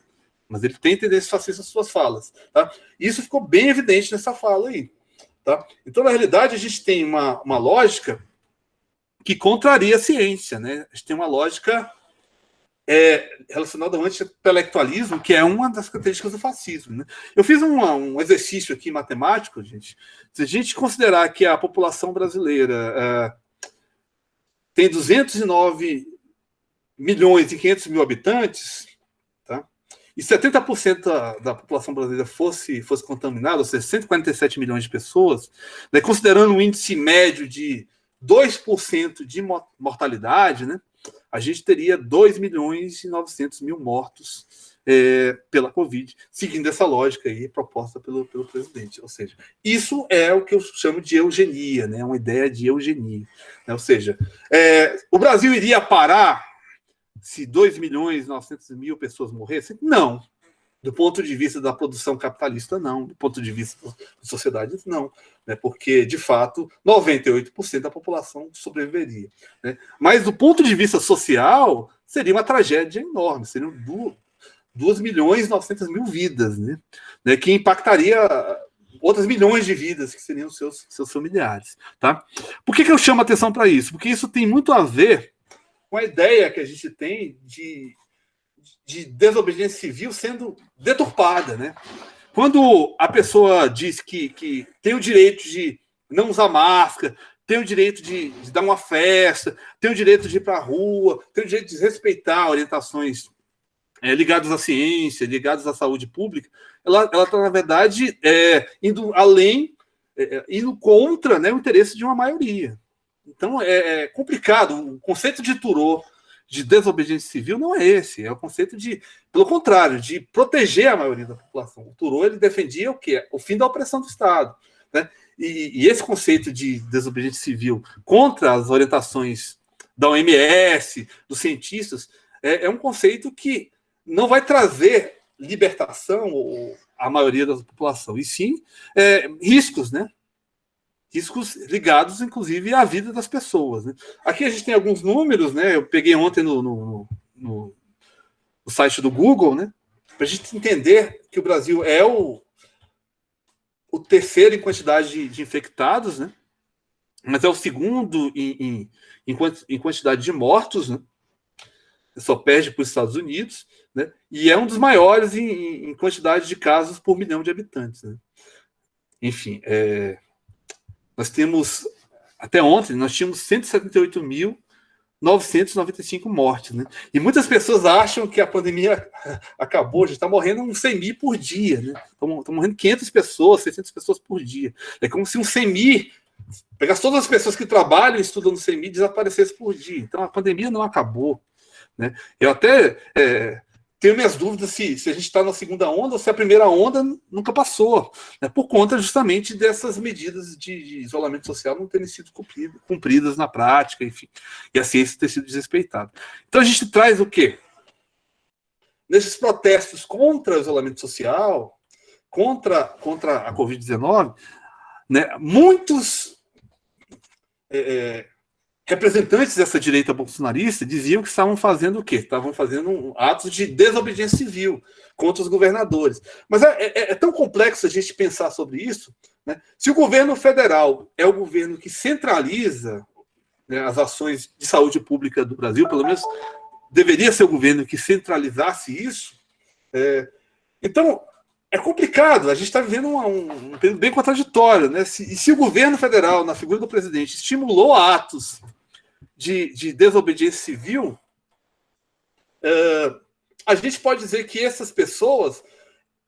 mas ele tem tendências fascistas nas suas falas. Tá? E isso ficou bem evidente nessa fala aí. Tá? Então, na realidade, a gente tem uma lógica que contraria a ciência. Né? A gente tem uma lógica relacionada ao anti-intelectualismo, que é uma das características do fascismo. Né? Eu fiz um exercício aqui matemático, gente. Se a gente considerar que a população brasileira tem 209 milhões e 500 mil habitantes, tá? E 70% da população brasileira fosse contaminada, ou seja, 147 milhões de pessoas, né? Considerando um índice médio de 2% de mortalidade, né? A gente teria 2 milhões e 900 mil mortos pela Covid, seguindo essa lógica aí proposta pelo presidente. Ou seja, isso é o que eu chamo de eugenia, né? Uma ideia de eugenia. Né? Ou seja, o Brasil iria parar se 2 milhões e 900 mil pessoas morressem? Não. Do ponto de vista da produção capitalista, não. Do ponto de vista da sociedade, não. Né? Porque, de fato, 98% da população sobreviveria. Né? Mas, do ponto de vista social, seria uma tragédia enorme. Seriam 2 milhões e 900 mil vidas, né? Que impactaria outras milhões de vidas que seriam seus familiares. Tá? Por que eu chamo a atenção para isso? Porque isso tem muito a ver com a ideia que a gente tem de desobediência civil sendo deturpada, né? Quando a pessoa diz que tem o direito de não usar máscara, tem o direito de dar uma festa, tem o direito de ir para a rua, tem o direito de respeitar orientações ligadas à ciência, ligadas à saúde pública, ela está, na verdade, indo além, indo contra, né, o interesse de uma maioria. Então, é complicado. O conceito de Thoreau de desobediência civil não é esse. É o conceito pelo contrário, de proteger a maioria da população. O Thoreau, ele defendia o quê? O fim da opressão do Estado. Né? E esse conceito de desobediência civil contra as orientações da OMS, dos cientistas, é um conceito que não vai trazer libertação à maioria da população, e sim riscos, né? Riscos ligados, inclusive, à vida das pessoas. Né? Aqui a gente tem alguns números, né? Eu peguei ontem no site do Google, né? Para a gente entender que o Brasil é o terceiro em quantidade de infectados, né? Mas é o segundo em quantidade de mortos, né? Só perde para os Estados Unidos, né? E é um dos maiores em quantidade de casos por milhão de habitantes. Né? Enfim, nós temos, até ontem, nós tínhamos 178.995 mortes. Né? E muitas pessoas acham que a pandemia acabou, já está morrendo uns 100 mil por dia. Né? Estão morrendo 500 pessoas, 600 pessoas por dia. É como se um CEMI pegasse todas as pessoas que trabalham e estudam no CEMI e desaparecesse por dia. Então, a pandemia não acabou. Né? Eu até tenho minhas dúvidas se a gente está na segunda onda ou se a primeira onda nunca passou, né? Por conta justamente dessas medidas de isolamento social não terem sido cumpridas na prática, enfim, e a ciência ter sido desrespeitada. Então a gente traz o quê? Nesses protestos contra o isolamento social, contra a Covid-19, né, muitos representantes dessa direita bolsonarista diziam que estavam fazendo o quê? Estavam fazendo atos de desobediência civil contra os governadores. Mas é tão complexo a gente pensar sobre isso. Né? Se o governo federal é o governo que centraliza, né, as ações de saúde pública do Brasil, pelo menos deveria ser o governo que centralizasse isso, então é complicado. A gente está vivendo um período bem contraditório. Né? Se o governo federal, na figura do presidente, estimulou atos de desobediência civil, a gente pode dizer que essas pessoas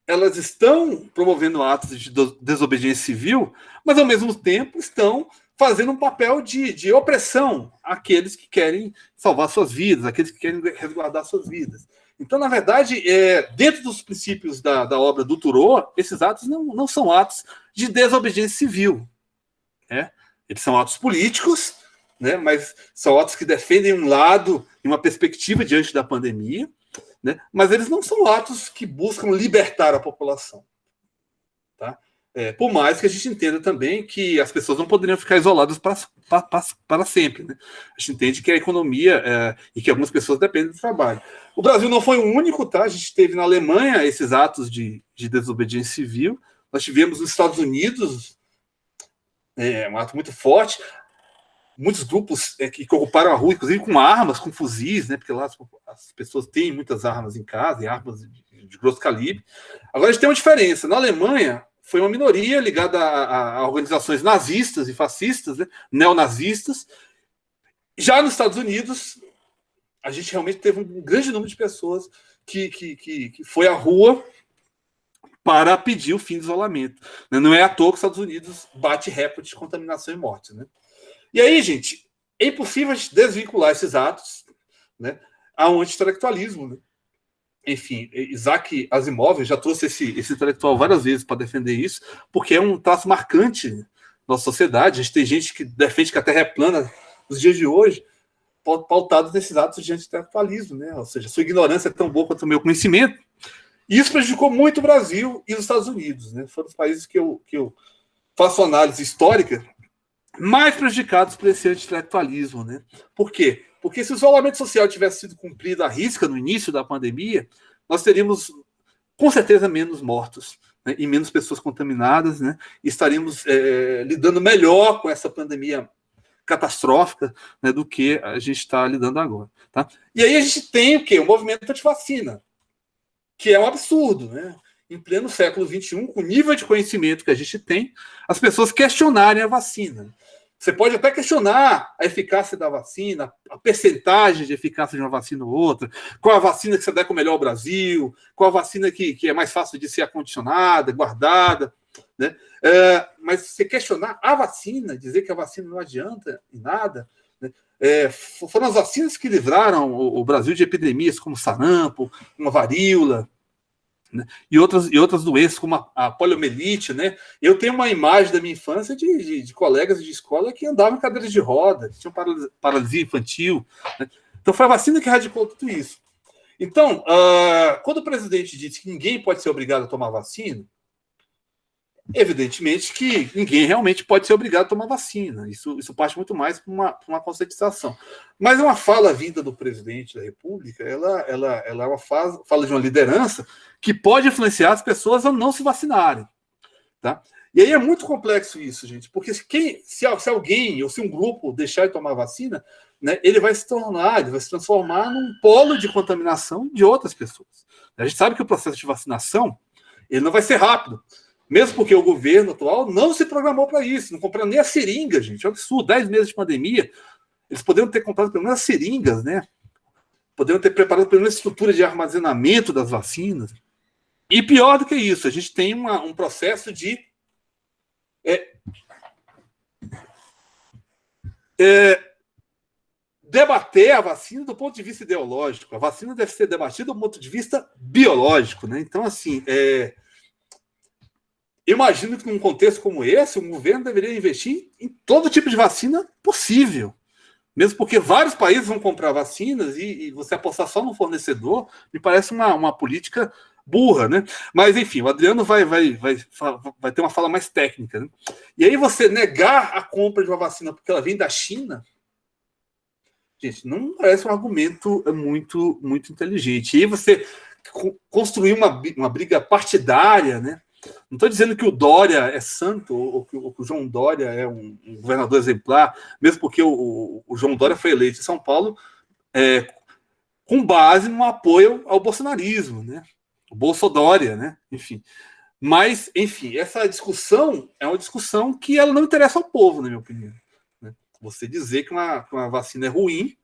elas estão promovendo atos de desobediência civil, mas ao mesmo tempo estão fazendo um papel de opressão àqueles que querem salvar suas vidas, àqueles que querem resguardar suas vidas. Então, na verdade, dentro dos princípios da obra do Thoreau, esses atos não são atos de desobediência civil. Né? Eles são atos políticos, né? Mas são atos que defendem um lado e uma perspectiva diante da pandemia, né? Mas eles não são atos que buscam libertar a população. Tá? Por mais que a gente entenda também que as pessoas não poderiam ficar isoladas para sempre. Né? A gente entende que a economia e que algumas pessoas dependem do trabalho. O Brasil não foi o único, tá? A gente teve na Alemanha esses atos de desobediência civil. Nós tivemos nos Estados Unidos um ato muito forte. Muitos grupos que ocuparam a rua, inclusive com armas, com fuzis, né? Porque lá as pessoas têm muitas armas em casa, e armas de grosso calibre. Agora a gente tem uma diferença. Na Alemanha, foi uma minoria ligada a organizações nazistas e fascistas, né? Neonazistas. Já nos Estados Unidos, a gente realmente teve um grande número de pessoas que foi à rua para pedir o fim do isolamento. Não é à toa que os Estados Unidos bate recorde de contaminação e morte. Né? E aí, gente, é impossível desvincular esses atos, né, ao anti-intelectualismo. Né? Enfim, Isaac Asimov já trouxe esse intelectual várias vezes para defender isso, porque é um traço marcante da nossa sociedade. A gente tem gente que defende que a Terra é plana nos dias de hoje, pautados nesses atos de anti-intelectualismo. Né? Ou seja, sua ignorância é tão boa quanto o meu conhecimento. E isso prejudicou muito o Brasil e os Estados Unidos. Né? Foram os países que eu faço análise histórica mais prejudicados por esse anti-intelectualismo. Né? Por quê? Porque se o isolamento social tivesse sido cumprido à risca no início da pandemia, nós teríamos, com certeza, menos mortos, né? E menos pessoas contaminadas, né? E estaríamos lidando melhor com essa pandemia catastrófica, né, do que a gente está lidando agora. Tá? E aí a gente tem o quê? O movimento antivacina, que é um absurdo, né? Em pleno século XXI, com o nível de conhecimento que a gente tem, as pessoas questionarem a vacina. Você pode até questionar a eficácia da vacina, a percentagem de eficácia de uma vacina ou outra, qual a vacina que você der com o melhor ao Brasil, qual a vacina que é mais fácil de ser acondicionada, guardada. Né? Mas você questionar a vacina, dizer que a vacina não adianta em nada, né? Foram as vacinas que livraram o Brasil de epidemias como sarampo, uma varíola, né? E outras doenças, como a poliomielite. Né? Eu tenho uma imagem da minha infância de colegas de escola que andavam em cadeiras de roda, que tinham paralisia infantil. Né? Então foi a vacina que radicou tudo isso. Então, quando o presidente disse que ninguém pode ser obrigado a tomar vacina, evidentemente que ninguém realmente pode ser obrigado a tomar vacina. Isso parte muito mais para uma conscientização. Mas uma fala vinda do presidente da República, ela é uma fala de uma liderança que pode influenciar as pessoas a não se vacinarem. Tá? E aí é muito complexo isso, gente, porque se alguém ou se um grupo deixar de tomar vacina, né, ele vai se transformar num polo de contaminação de outras pessoas. A gente sabe que o processo de vacinação ele não vai ser rápido. Mesmo porque o governo atual não se programou para isso, não comprou nem a seringa, gente. É um absurdo. 10 meses de pandemia, eles poderiam ter comprado pelo menos as seringas, né? Poderiam ter preparado pelo menos a estrutura de armazenamento das vacinas. E pior do que isso, a gente tem um processo de debater a vacina do ponto de vista ideológico. A vacina deve ser debatida do ponto de vista biológico, né? Então, assim, eu imagino que num contexto como esse, o governo deveria investir em todo tipo de vacina possível. Mesmo porque vários países vão comprar vacinas e você apostar só no fornecedor me parece uma política burra, né? Mas, enfim, o Adriano vai ter uma fala mais técnica. Né? E aí você negar a compra de uma vacina porque ela vem da China, gente, não parece um argumento muito, muito inteligente. E aí você construir uma briga partidária, né? Não estou dizendo que o Dória é santo ou que o João Dória é um governador exemplar, mesmo porque o João Dória foi eleito em São Paulo com base no apoio ao bolsonarismo, né? O Bolsodória, né? Enfim. Mas, enfim, essa discussão é uma discussão que ela não interessa ao povo, na minha opinião. Né? Você dizer que uma vacina é ruim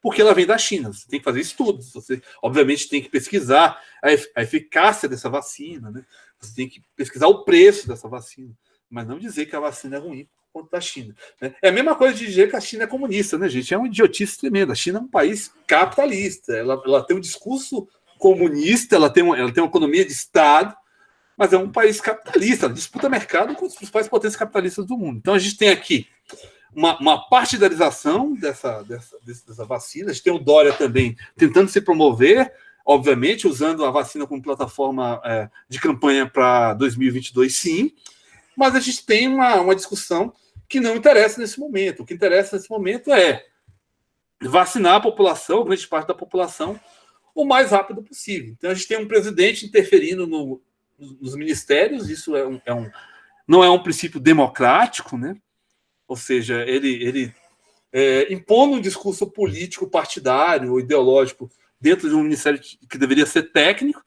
porque ela vem da China. Você tem que fazer estudos. Você, obviamente, tem que pesquisar a eficácia dessa vacina, né? Você tem que pesquisar o preço dessa vacina, mas não dizer que a vacina é ruim quanto da China. Né? É a mesma coisa de dizer que a China é comunista, né, gente? É uma idiotice tremenda. A China é um país capitalista, ela tem um discurso comunista, ela tem uma economia de Estado, mas é um país capitalista, ela disputa mercado com os principais potências capitalistas do mundo. Então a gente tem aqui uma partidarização dessa vacina, a gente tem o Dória também tentando se promover, obviamente, usando a vacina como plataforma de campanha para 2022, sim, mas a gente tem uma discussão que não interessa nesse momento. O que interessa nesse momento é vacinar a população, grande parte da população, o mais rápido possível. Então, a gente tem um presidente interferindo nos ministérios, isso não é um princípio democrático, né? Ou seja, ele impõe um discurso político, partidário ou ideológico dentro de um ministério que deveria ser técnico,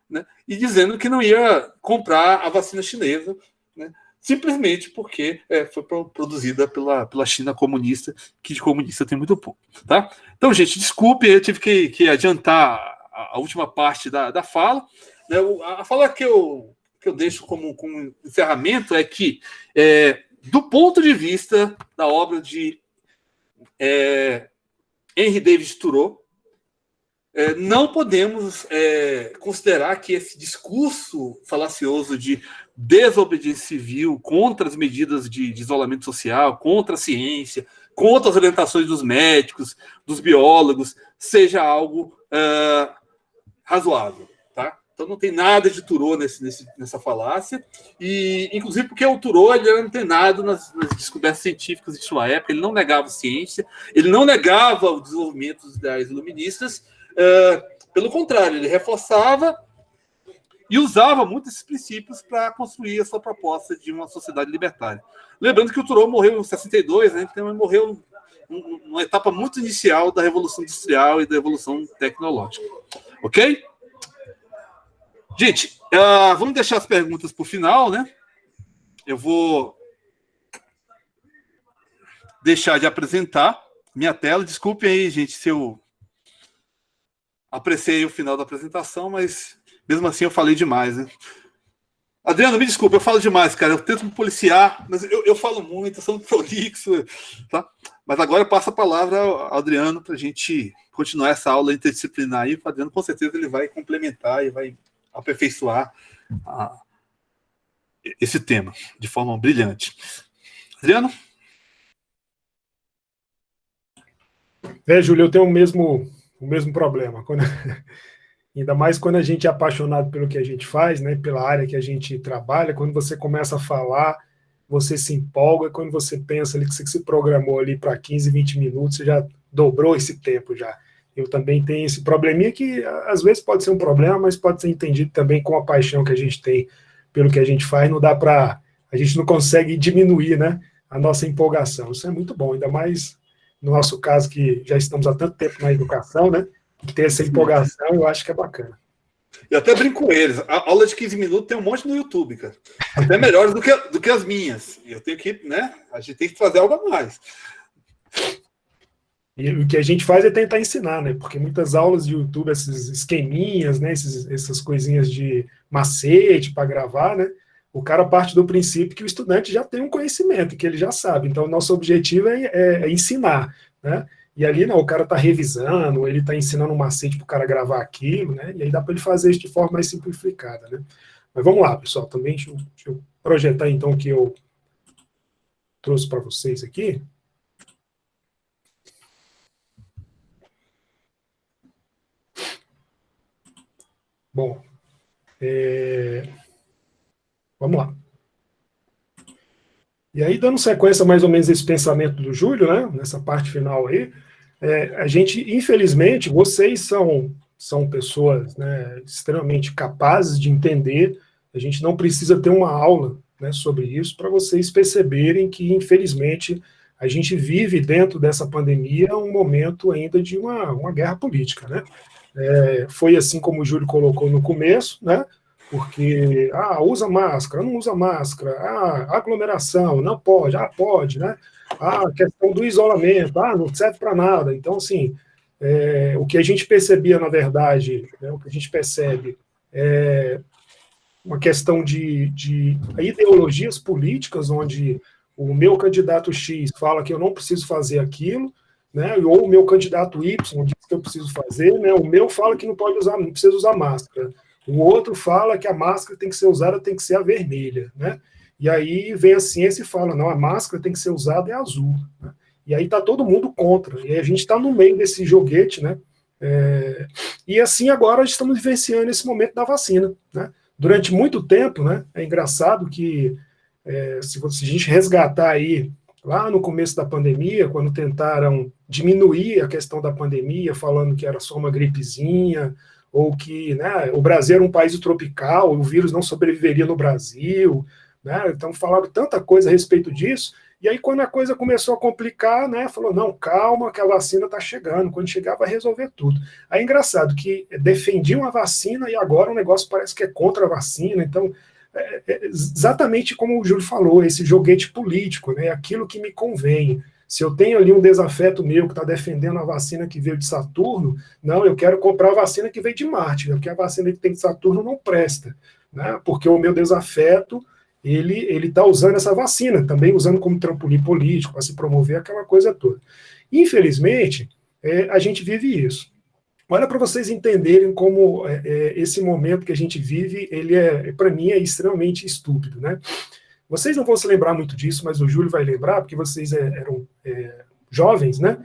né? E dizendo que não ia comprar a vacina chinesa, né? Simplesmente porque foi produzida pela China comunista, que de comunista tem muito pouco. Tá? Então, gente, desculpe, eu tive que adiantar a última parte da fala. Né? A fala que eu deixo como encerramento é que, do ponto de vista da obra de Henry David Thoreau, não podemos considerar que esse discurso falacioso de desobediência civil contra as medidas de isolamento social, contra a ciência, contra as orientações dos médicos, dos biólogos, seja algo razoável. Tá? Então não tem nada de Thoreau nessa falácia, e inclusive porque o Thoreau ele era antenado nas descobertas científicas de sua época, ele não negava ciência, ele não negava o desenvolvimento das ideias iluministas. Pelo contrário, ele reforçava e usava muito esses princípios para construir a sua proposta de uma sociedade libertária. Lembrando que o Thoreau morreu em 62, né? Então ele morreu numa etapa muito inicial da Revolução Industrial e da Revolução Tecnológica. Ok? Gente, vamos deixar as perguntas para o final, né? Eu vou deixar de apresentar minha tela. Desculpem aí, gente, se eu apreciei o final da apresentação, mas mesmo assim eu falei demais, né? Adriano, me desculpa, eu falo demais, cara. Eu tento me policiar, mas eu falo muito, eu sou muito prolixo, tá? Mas agora eu passo a palavra ao Adriano para a gente continuar essa aula interdisciplinar aí. O Adriano, com certeza, ele vai complementar e vai aperfeiçoar esse tema de forma brilhante. Adriano? Júlio, eu tenho o mesmo problema. Ainda mais quando a gente é apaixonado pelo que a gente faz, né, pela área que a gente trabalha, quando você começa a falar, você se empolga, quando você pensa ali que você se programou ali para 15, 20 minutos, você já dobrou esse tempo já. Eu também tenho esse probleminha que às vezes pode ser um problema, mas pode ser entendido também com a paixão que a gente tem pelo que a gente faz, a gente não consegue diminuir, né, a nossa empolgação. Isso é muito bom, ainda mais no nosso caso que já estamos há tanto tempo na educação, né, ter essa empolgação, eu acho que é bacana. Eu até brinco com eles. A aula de 15 minutos tem um monte no YouTube, cara. Até melhores do que as minhas. Eu tenho que, né? A gente tem que fazer algo a mais. E o que a gente faz é tentar ensinar, né? Porque muitas aulas de YouTube, esses esqueminhas, né? Essas coisinhas de macete para gravar, né? O cara parte do princípio que o estudante já tem um conhecimento, que ele já sabe. Então, o nosso objetivo é ensinar, né? E ali, não, o cara está revisando, ele está ensinando um macete para o cara gravar aquilo, né? E aí dá para ele fazer isso de forma mais simplificada, né? Mas vamos lá, pessoal, também deixa eu projetar então o que eu trouxe para vocês aqui. Bom, vamos lá. E aí, dando sequência mais ou menos esse pensamento do Júlio, né, nessa parte final aí, a gente, infelizmente, vocês são pessoas, né, extremamente capazes de entender, a gente não precisa ter uma aula, né, sobre isso para vocês perceberem que, infelizmente, a gente vive dentro dessa pandemia um momento ainda de uma guerra política, né? Foi assim como o Júlio colocou no começo, né? Porque, usa máscara, não usa máscara, aglomeração, não pode, pode, né? A questão do isolamento, não serve para nada. Então, assim, o que a gente percebia, na verdade, né, o que a gente percebe é uma questão de ideologias políticas, onde o meu candidato X fala que eu não preciso fazer aquilo, né? Ou o meu candidato Y diz que eu preciso fazer, né? O meu fala que não pode usar, não precisa usar máscara. O outro fala que a máscara tem que ser usada, tem que ser a vermelha, né? E aí vem a ciência e fala, não, a máscara tem que ser usada é azul, né? E aí está todo mundo contra. E aí a gente está no meio desse joguete, né? E assim agora estamos vivenciando esse momento da vacina, né? Durante muito tempo, né? É engraçado que se a gente resgatar aí lá no começo da pandemia, quando tentaram diminuir a questão da pandemia, falando que era só uma gripezinha, ou que, né, o Brasil era um país tropical, o vírus não sobreviveria no Brasil, né? Então falaram tanta coisa a respeito disso. E aí, quando a coisa começou a complicar, né, falou, não, calma, que a vacina está chegando, quando chegar vai resolver tudo. Aí é engraçado que defendiam a vacina e agora o negócio parece que é contra a vacina, então, exatamente como o Júlio falou, esse joguete político, né, aquilo que me convém. Se eu tenho ali um desafeto meu que está defendendo a vacina que veio de Saturno, não, eu quero comprar a vacina que veio de Marte, porque a vacina que tem de Saturno não presta, né, porque o meu desafeto ele está usando essa vacina, também usando como trampolim político, para se promover aquela coisa toda. Infelizmente, a gente vive isso. Olha para vocês entenderem como esse momento que a gente vive, ele para mim, é extremamente estúpido, né? Vocês não vão se lembrar muito disso, mas o Júlio vai lembrar, porque vocês eram jovens, né?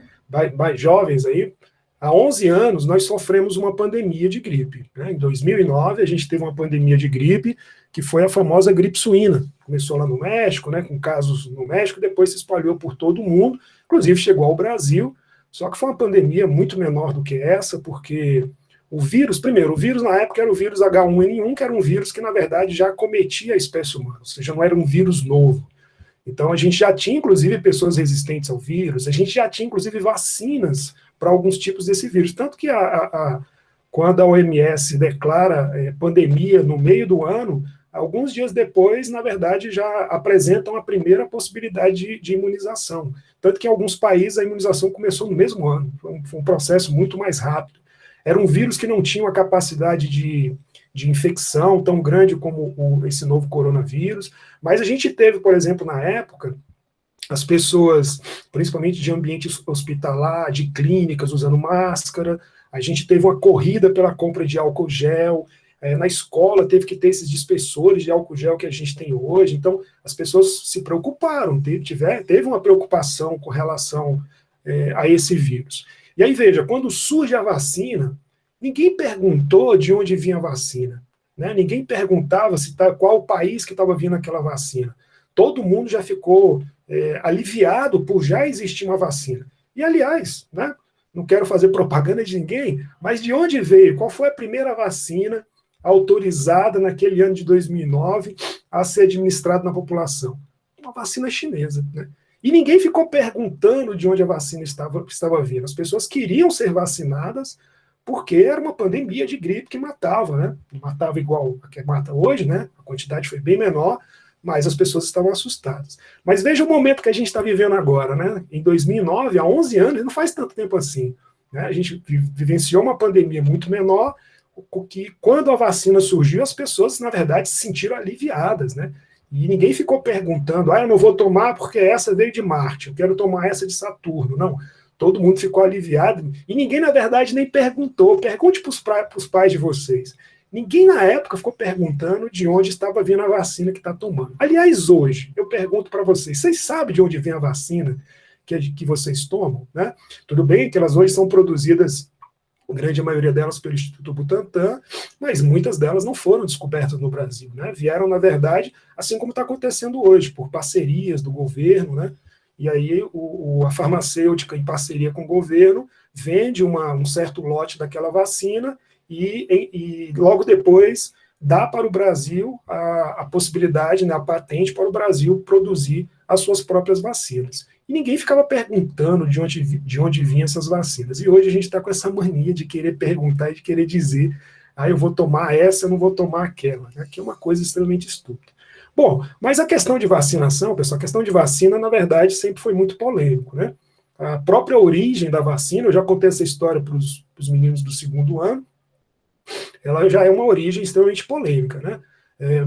Mais jovens aí. Há 11 anos, nós sofremos uma pandemia de gripe, né? Em 2009, a gente teve uma pandemia de gripe, que foi a famosa gripe suína. Começou lá no México, né, com casos no México, depois se espalhou por todo o mundo, inclusive chegou ao Brasil, só que foi uma pandemia muito menor do que essa, porque o vírus na época era o vírus H1N1, que era um vírus que, na verdade, já acometia a espécie humana, ou seja, não era um vírus novo. Então, a gente já tinha, inclusive, pessoas resistentes ao vírus, a gente já tinha, inclusive, vacinas para alguns tipos desse vírus. Tanto que quando a OMS declara pandemia no meio do ano, alguns dias depois, na verdade, já apresentam a primeira possibilidade de imunização. Tanto que em alguns países a imunização começou no mesmo ano. Foi um processo muito mais rápido. Era um vírus que não tinha uma capacidade de infecção tão grande como esse novo coronavírus, mas a gente teve, por exemplo, na época, as pessoas, principalmente de ambiente hospitalar, de clínicas, usando máscara, a gente teve uma corrida pela compra de álcool gel, na escola teve que ter esses dispersores de álcool gel que a gente tem hoje, então as pessoas se preocuparam, teve uma preocupação com relação a esse vírus. E aí, veja, quando surge a vacina, ninguém perguntou de onde vinha a vacina, né? Ninguém perguntava qual o país que estava vindo aquela vacina. Todo mundo já ficou aliviado por já existir uma vacina. E, aliás, né, não quero fazer propaganda de ninguém, mas de onde veio? Qual foi a primeira vacina autorizada naquele ano de 2009 a ser administrada na população? Uma vacina chinesa, né? E ninguém ficou perguntando de onde a vacina estava vindo. As pessoas queriam ser vacinadas porque era uma pandemia de gripe que matava, né? Matava igual a que mata hoje, né? A quantidade foi bem menor, mas as pessoas estavam assustadas. Mas veja o momento que a gente está vivendo agora, né? Em 2009, há 11 anos, não faz tanto tempo assim, né? A gente vivenciou uma pandemia muito menor, que quando a vacina surgiu, as pessoas, na verdade, se sentiram aliviadas, né? E ninguém ficou perguntando, eu não vou tomar porque essa veio de Marte, eu quero tomar essa de Saturno. Não, todo mundo ficou aliviado, e ninguém, na verdade, nem perguntou. Pergunte para os pais de vocês. Ninguém, na época, ficou perguntando de onde estava vindo a vacina que está tomando. Aliás, hoje, eu pergunto para vocês sabem de onde vem a vacina que vocês tomam? Né? Tudo bem que elas hoje são produzidas, a grande maioria delas pelo Instituto Butantan, mas muitas delas não foram descobertas no Brasil, né? Vieram, na verdade, assim como está acontecendo hoje, por parcerias do governo, né? E aí a farmacêutica, em parceria com o governo, vende um certo lote daquela vacina e logo depois dá para o Brasil a possibilidade, né, a patente para o Brasil produzir as suas próprias vacinas. E ninguém ficava perguntando de onde vinham essas vacinas. E hoje a gente está com essa mania de querer perguntar e de querer dizer, eu vou tomar essa, eu não vou tomar aquela, né? Que é uma coisa extremamente estúpida. Bom, mas a questão de vacinação, pessoal, a questão de vacina, na verdade, sempre foi muito polêmico, né? A própria origem da vacina, eu já contei essa história para os meninos do segundo ano, ela já é uma origem extremamente polêmica, né?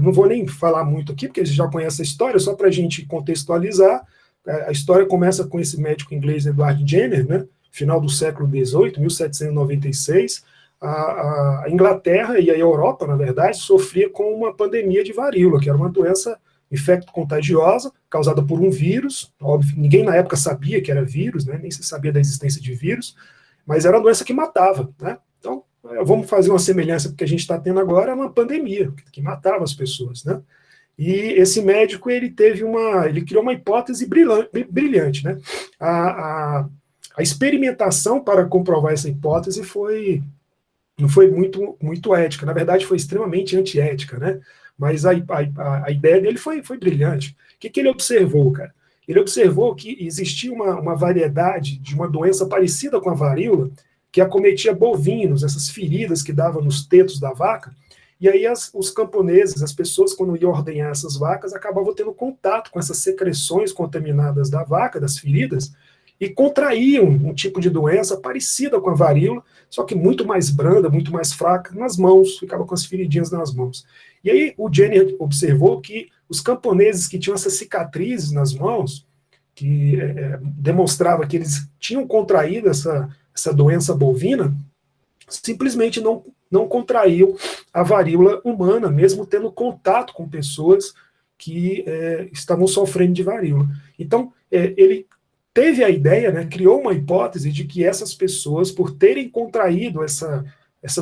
Não vou nem falar muito aqui, porque você já conhece a história, só para a gente contextualizar. A história começa com esse médico inglês Edward Jenner, né, final do século XVIII, 1796. A Inglaterra e a Europa, na verdade, sofria com uma pandemia de varíola, que era uma doença infecto-contagiosa, causada por um vírus. Óbvio, ninguém na época sabia que era vírus, né, nem se sabia da existência de vírus, mas era uma doença que matava, né? Então, vamos fazer uma semelhança com o que a gente está tendo agora, é uma pandemia que matava as pessoas, né? E esse médico, ele criou uma hipótese brilhante, né? A experimentação para comprovar essa hipótese não foi muito ética, na verdade foi extremamente antiética, né? Mas a ideia dele foi brilhante. O que ele observou, cara? Ele observou que existia uma variedade de uma doença parecida com a varíola, que acometia bovinos, essas feridas que davam nos tetos da vaca, e aí os camponeses, as pessoas, quando iam ordenhar essas vacas, acabavam tendo contato com essas secreções contaminadas da vaca, das feridas, e contraíam um tipo de doença parecida com a varíola, só que muito mais branda, muito mais fraca, nas mãos, ficava com as feridinhas nas mãos. E aí o Jenner observou que os camponeses que tinham essas cicatrizes nas mãos, que demonstrava que eles tinham contraído essa doença bovina, simplesmente não contraíam a varíola humana, mesmo tendo contato com pessoas que estavam sofrendo de varíola. Então, ele teve a ideia, né, criou uma hipótese de que essas pessoas, por terem contraído essa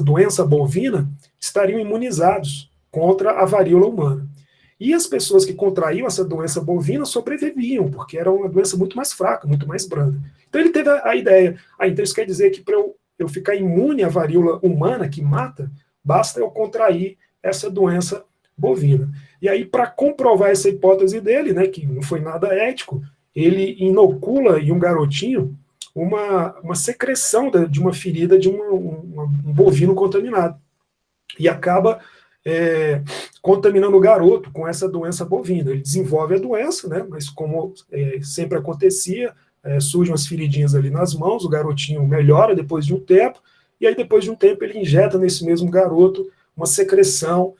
doença bovina, estariam imunizados contra a varíola humana. E as pessoas que contraíam essa doença bovina sobreviviam, porque era uma doença muito mais fraca, muito mais branda. Então ele teve a ideia, então isso quer dizer que para eu ficar imune à varíola humana, que mata, basta eu contrair essa doença bovina. E aí, para comprovar essa hipótese dele, né, que não foi nada ético, ele inocula em um garotinho uma secreção de uma ferida de um bovino contaminado. E acaba contaminando o garoto com essa doença bovina. Ele desenvolve a doença, né, mas como sempre acontecia, surgem umas feridinhas ali nas mãos, o garotinho melhora depois de um tempo, e aí depois de um tempo ele injeta nesse mesmo garoto uma secreção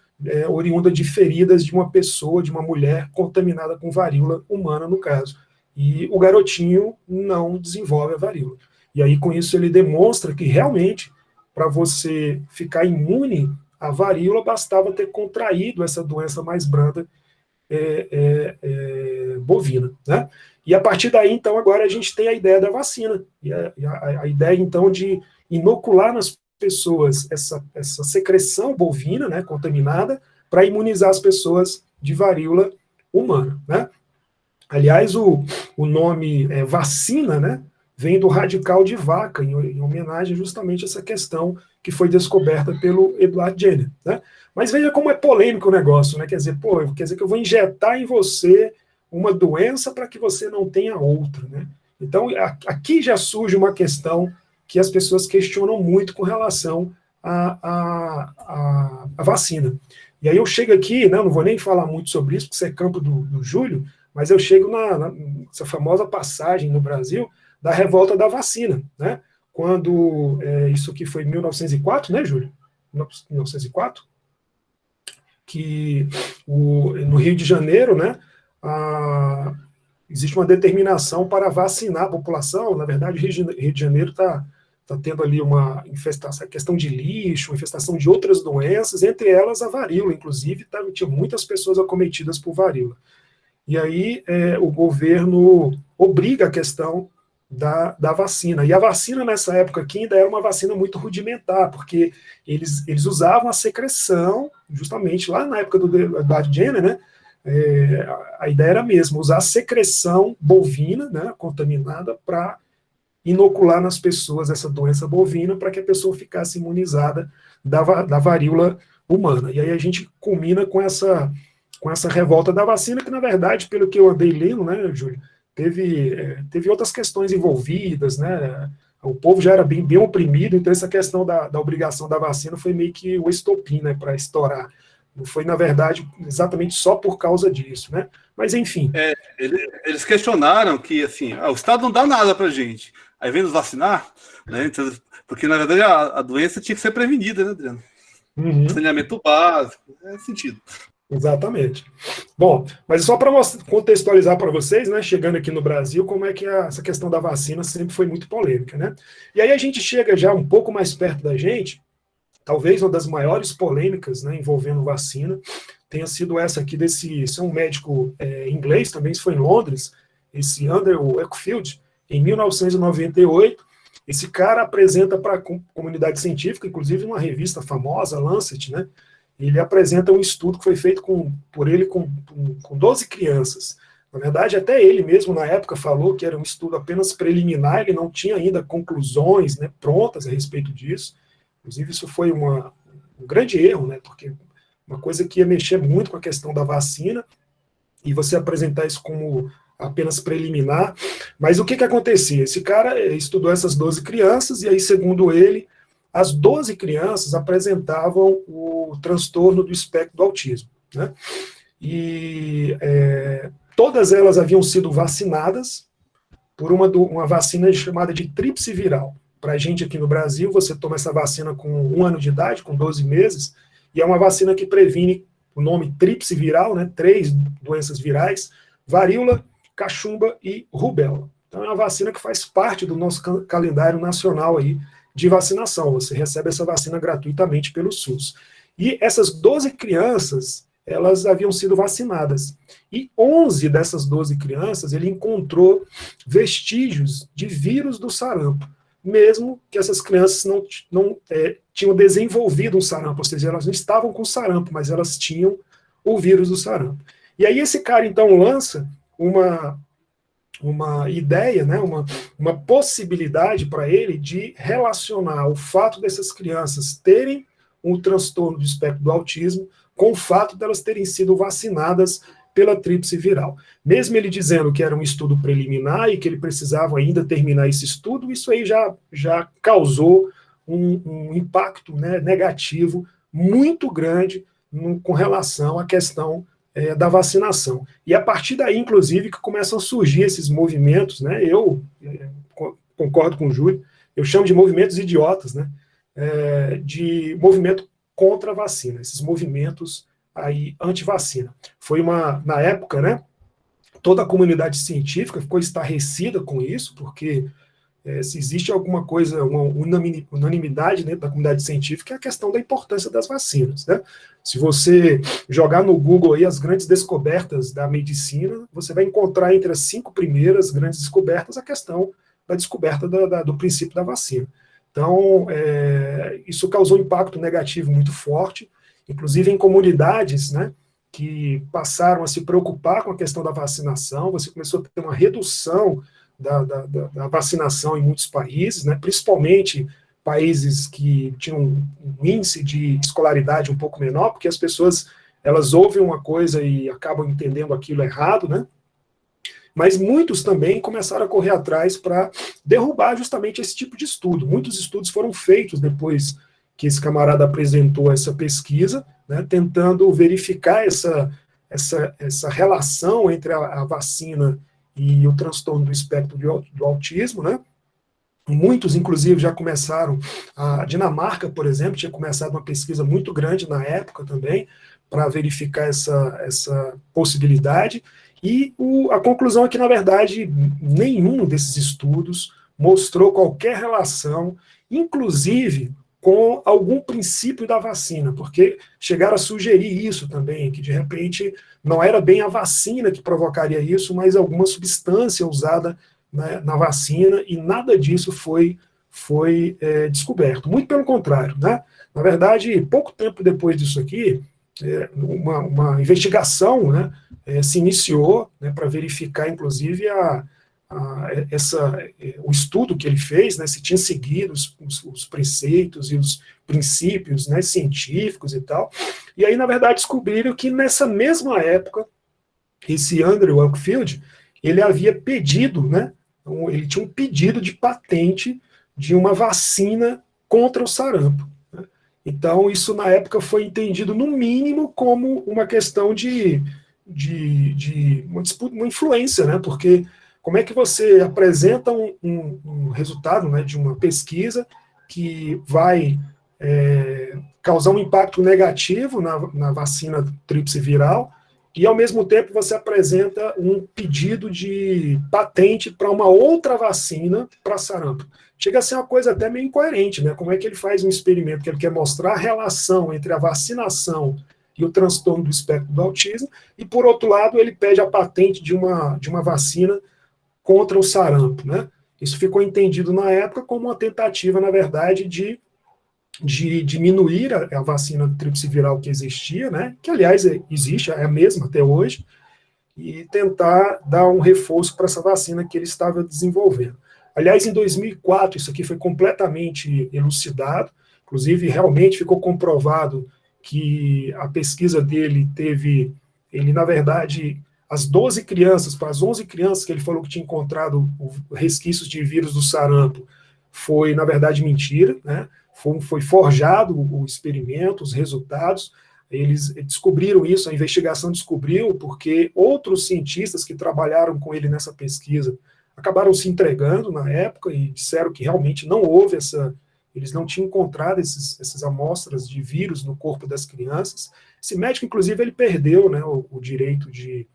oriunda de feridas de uma pessoa, de uma mulher contaminada com varíola humana, no caso. E o garotinho não desenvolve a varíola. E aí com isso ele demonstra que realmente, para você ficar imune à varíola, bastava ter contraído essa doença mais branda bovina, né? E a partir daí, então, agora a gente tem a ideia da vacina, e a ideia, então, de inocular nas pessoas essa secreção bovina, né, contaminada, para imunizar as pessoas de varíola humana, né? Aliás, o nome vacina, né, vem do radical de vaca, em homenagem justamente a essa questão que foi descoberta pelo Edward Jenner, né? Mas veja como é polêmico o negócio, né? Quer dizer que eu vou injetar em você uma doença para que você não tenha outra, né? Então, aqui já surge uma questão que as pessoas questionam muito com relação à vacina. E aí eu chego aqui, né, não vou nem falar muito sobre isso, porque isso é campo do Júlio, mas eu chego nessa famosa passagem no Brasil da revolta da vacina, né? Quando isso aqui foi em 1904, né, Júlio? 1904? Que no Rio de Janeiro, né, existe uma determinação para vacinar a população. Na verdade, o Rio de Janeiro está tendo ali uma infestação, questão de lixo, infestação de outras doenças, entre elas a varíola, inclusive, tinha muitas pessoas acometidas por varíola. E aí o governo obriga a questão da vacina. E a vacina, nessa época aqui, ainda era uma vacina muito rudimentar, porque eles usavam a secreção, justamente lá na época do Edward Jenner, né? A ideia era mesmo, usar a secreção bovina, né, contaminada, para inocular nas pessoas essa doença bovina, para que a pessoa ficasse imunizada da varíola humana. E aí a gente culmina com essa revolta da vacina, que na verdade, pelo que eu andei lendo, né, Júlio, teve outras questões envolvidas, né? O povo já era bem oprimido, então essa questão da obrigação da vacina foi meio que o estopim, né, para estourar. Não foi, na verdade, exatamente só por causa disso, né? Mas, enfim. Eles questionaram que, assim, o Estado não dá nada para a gente, aí vem nos vacinar, né? Então, porque, na verdade, a doença tinha que ser prevenida, né, Adriano? Saneamento básico, sentido. Exatamente. Bom, mas só para contextualizar para vocês, né, chegando aqui no Brasil, como é que essa questão da vacina sempre foi muito polêmica, né? E aí a gente chega já um pouco mais perto da gente, talvez uma das maiores polêmicas, né, envolvendo vacina, tenha sido essa aqui esse é um médico inglês, também isso foi em Londres, esse Andrew Wakefield, em 1998. Esse cara apresenta para a comunidade científica, inclusive uma revista famosa, Lancet, né? Ele apresenta um estudo que foi feito por ele com 12 crianças. Na verdade, até ele mesmo, na época, falou que era um estudo apenas preliminar, ele não tinha ainda conclusões, né, prontas a respeito disso. Inclusive, isso foi um grande erro, né, porque uma coisa que ia mexer muito com a questão da vacina, e você apresentar isso como apenas preliminar. Mas o que acontecia? Esse cara estudou essas 12 crianças, e aí, segundo ele, as 12 crianças apresentavam o transtorno do espectro do autismo, né? E todas elas haviam sido vacinadas por uma vacina chamada de tríplice viral. Para a gente aqui no Brasil, você toma essa vacina com 1 ano de idade, com 12 meses, e é uma vacina que previne o nome tríplice viral, né? 3 doenças virais: varíola, cachumba e rubéola. Então é uma vacina que faz parte do nosso calendário nacional aí de vacinação. Você recebe essa vacina gratuitamente pelo SUS. E essas 12 crianças, elas haviam sido vacinadas. E 11 dessas 12 crianças, ele encontrou vestígios de vírus do sarampo, mesmo que essas crianças não tinham desenvolvido um sarampo, ou seja, elas não estavam com sarampo, mas elas tinham o vírus do sarampo. E aí esse cara, então, lança uma ideia, né, uma possibilidade para ele de relacionar o fato dessas crianças terem um transtorno do espectro do autismo com o fato delas terem sido vacinadas pela tríplice viral. Mesmo ele dizendo que era um estudo preliminar e que ele precisava ainda terminar esse estudo, isso aí já causou um impacto, né, negativo muito grande com relação à questão da vacinação. E a partir daí, inclusive, que começam a surgir esses movimentos, né? Eu concordo com o Júlio, eu chamo de movimentos idiotas, né? De movimento contra a vacina, esses movimentos aí anti-vacina. Foi na época, né? Toda a comunidade científica ficou estarrecida com isso, porque se existe alguma coisa, uma unanimidade dentro da comunidade científica, é a questão da importância das vacinas, né? Se você jogar no Google aí as grandes descobertas da medicina, você vai encontrar entre as 5 primeiras grandes descobertas a questão da descoberta do princípio da vacina. Então, isso causou um impacto negativo muito forte, inclusive em comunidades, né, que passaram a se preocupar com a questão da vacinação. Você começou a ter uma redução da vacinação em muitos países, né, principalmente países que tinham um índice de escolaridade um pouco menor, porque as pessoas elas ouvem uma coisa e acabam entendendo aquilo errado, né? Mas muitos também começaram a correr atrás para derrubar justamente esse tipo de estudo. Muitos estudos foram feitos depois que esse camarada apresentou essa pesquisa, né, tentando verificar essa relação entre a vacina e o transtorno do espectro do autismo, né? Muitos, inclusive, já começaram, a Dinamarca, por exemplo, tinha começado uma pesquisa muito grande na época também, para verificar essa possibilidade, e a conclusão é que, na verdade, nenhum desses estudos mostrou qualquer relação, inclusive com algum princípio da vacina, porque chegaram a sugerir isso também, que de repente não era bem a vacina que provocaria isso, mas alguma substância usada na vacina, e nada disso foi descoberto. Muito pelo contrário, né? Na verdade, pouco tempo depois disso aqui, uma investigação, né, se iniciou, né, para verificar, inclusive, o estudo que ele fez, né, se tinha seguido os preceitos e os princípios, né, científicos e tal. E aí, na verdade, descobriram que nessa mesma época, esse Andrew Wakefield, ele havia pedido, né, ele tinha um pedido de patente de uma vacina contra o sarampo. Né? Então, isso na época foi entendido, no mínimo, como uma questão de uma influência, né? Porque como é que você apresenta um resultado, né, de uma pesquisa que vai causar um impacto negativo na vacina tríplice viral, e ao mesmo tempo você apresenta um pedido de patente para uma outra vacina para sarampo. Chega a ser uma coisa até meio incoerente, né? Como é que ele faz um experimento que ele quer mostrar a relação entre a vacinação e o transtorno do espectro do autismo, e por outro lado ele pede a patente de uma vacina contra o sarampo, né? Isso ficou entendido na época como uma tentativa, na verdade, de diminuir a vacina tríplice viral que existia, né, que aliás existe, é a mesma até hoje, e tentar dar um reforço para essa vacina que ele estava desenvolvendo. Aliás, em 2004, isso aqui foi completamente elucidado, inclusive realmente ficou comprovado que a pesquisa dele ele na verdade, as 12 crianças, para as 11 crianças que ele falou que tinha encontrado resquícios de vírus do sarampo, foi na verdade mentira, né? Foi forjado o experimento, os resultados, eles descobriram isso, a investigação descobriu, porque outros cientistas que trabalharam com ele nessa pesquisa acabaram se entregando na época e disseram que realmente não houve eles não tinham encontrado essas amostras de vírus no corpo das crianças. Esse médico, inclusive, ele perdeu, né, o direito de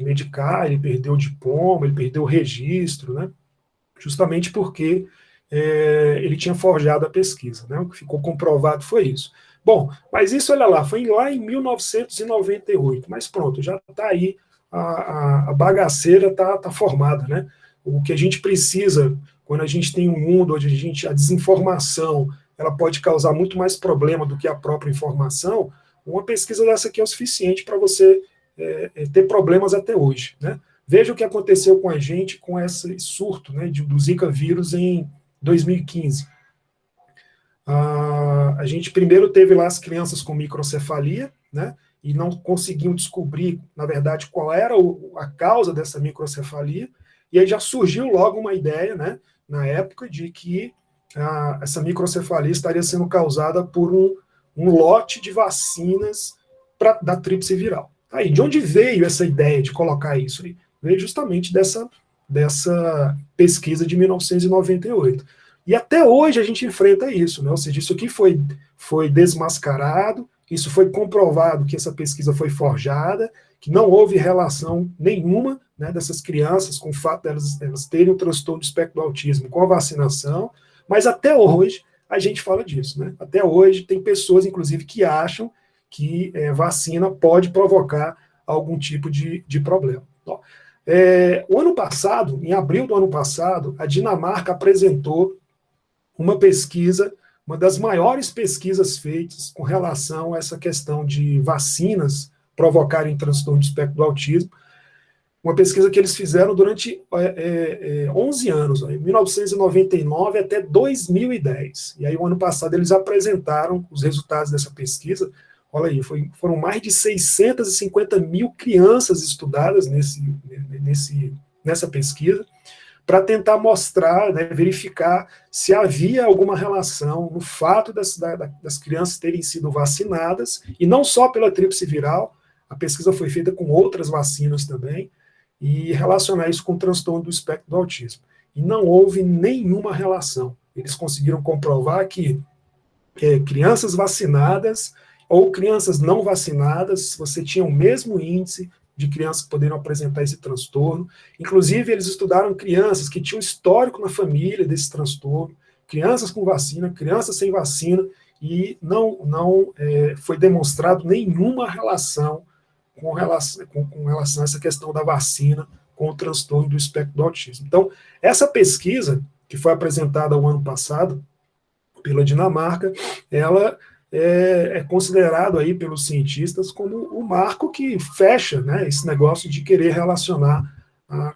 medicar, ele perdeu o diploma, ele perdeu o registro, né, justamente porque ele tinha forjado a pesquisa, né? O que ficou comprovado foi isso. Bom, mas isso, olha lá, foi lá em 1998, mas pronto, já está aí, a bagaceira está formada, né? O que a gente precisa, quando a gente tem um mundo onde a desinformação ela pode causar muito mais problema do que a própria informação, uma pesquisa dessa aqui é o suficiente para você ter problemas até hoje, né? Veja o que aconteceu com a gente com esse surto, né, do Zika vírus em 2015. A gente primeiro teve lá as crianças com microcefalia, né, e não conseguiam descobrir, na verdade, qual era a causa dessa microcefalia, e aí já surgiu logo uma ideia, né, na época, de que essa microcefalia estaria sendo causada por um lote de vacinas da tríplice viral. Aí, de onde veio essa ideia de colocar isso aí? Veio justamente dessa pesquisa de 1998. E até hoje a gente enfrenta isso, né? Ou seja, isso aqui foi desmascarado, isso foi comprovado que essa pesquisa foi forjada, que não houve relação nenhuma, né, dessas crianças com o fato de elas terem um transtorno do espectro do autismo com a vacinação, mas até hoje a gente fala disso, né? Até hoje tem pessoas, inclusive, que acham que vacina pode provocar algum tipo de problema. Então, o ano passado, em abril do ano passado, a Dinamarca apresentou uma pesquisa, uma das maiores pesquisas feitas com relação a essa questão de vacinas provocarem transtorno de espectro do autismo, uma pesquisa que eles fizeram durante 11 anos, em 1999 até 2010. E aí, o ano passado, eles apresentaram os resultados dessa pesquisa. Olha aí, foram mais de 650 mil crianças estudadas nessa pesquisa, para tentar mostrar, né, verificar se havia alguma relação no fato das crianças terem sido vacinadas, e não só pela tríplice viral, a pesquisa foi feita com outras vacinas também, e relacionar isso com o transtorno do espectro do autismo. E não houve nenhuma relação. Eles conseguiram comprovar que crianças vacinadas ou crianças não vacinadas, você tinha o mesmo índice de crianças que poderiam apresentar esse transtorno. Inclusive, eles estudaram crianças que tinham histórico na família desse transtorno, crianças com vacina, crianças sem vacina, e não foi demonstrado nenhuma relação com relação a essa questão da vacina com o transtorno do espectro do autismo. Então, essa pesquisa, que foi apresentada o ano passado pela Dinamarca, ela é considerado aí pelos cientistas como o marco que fecha, né, esse negócio de querer relacionar a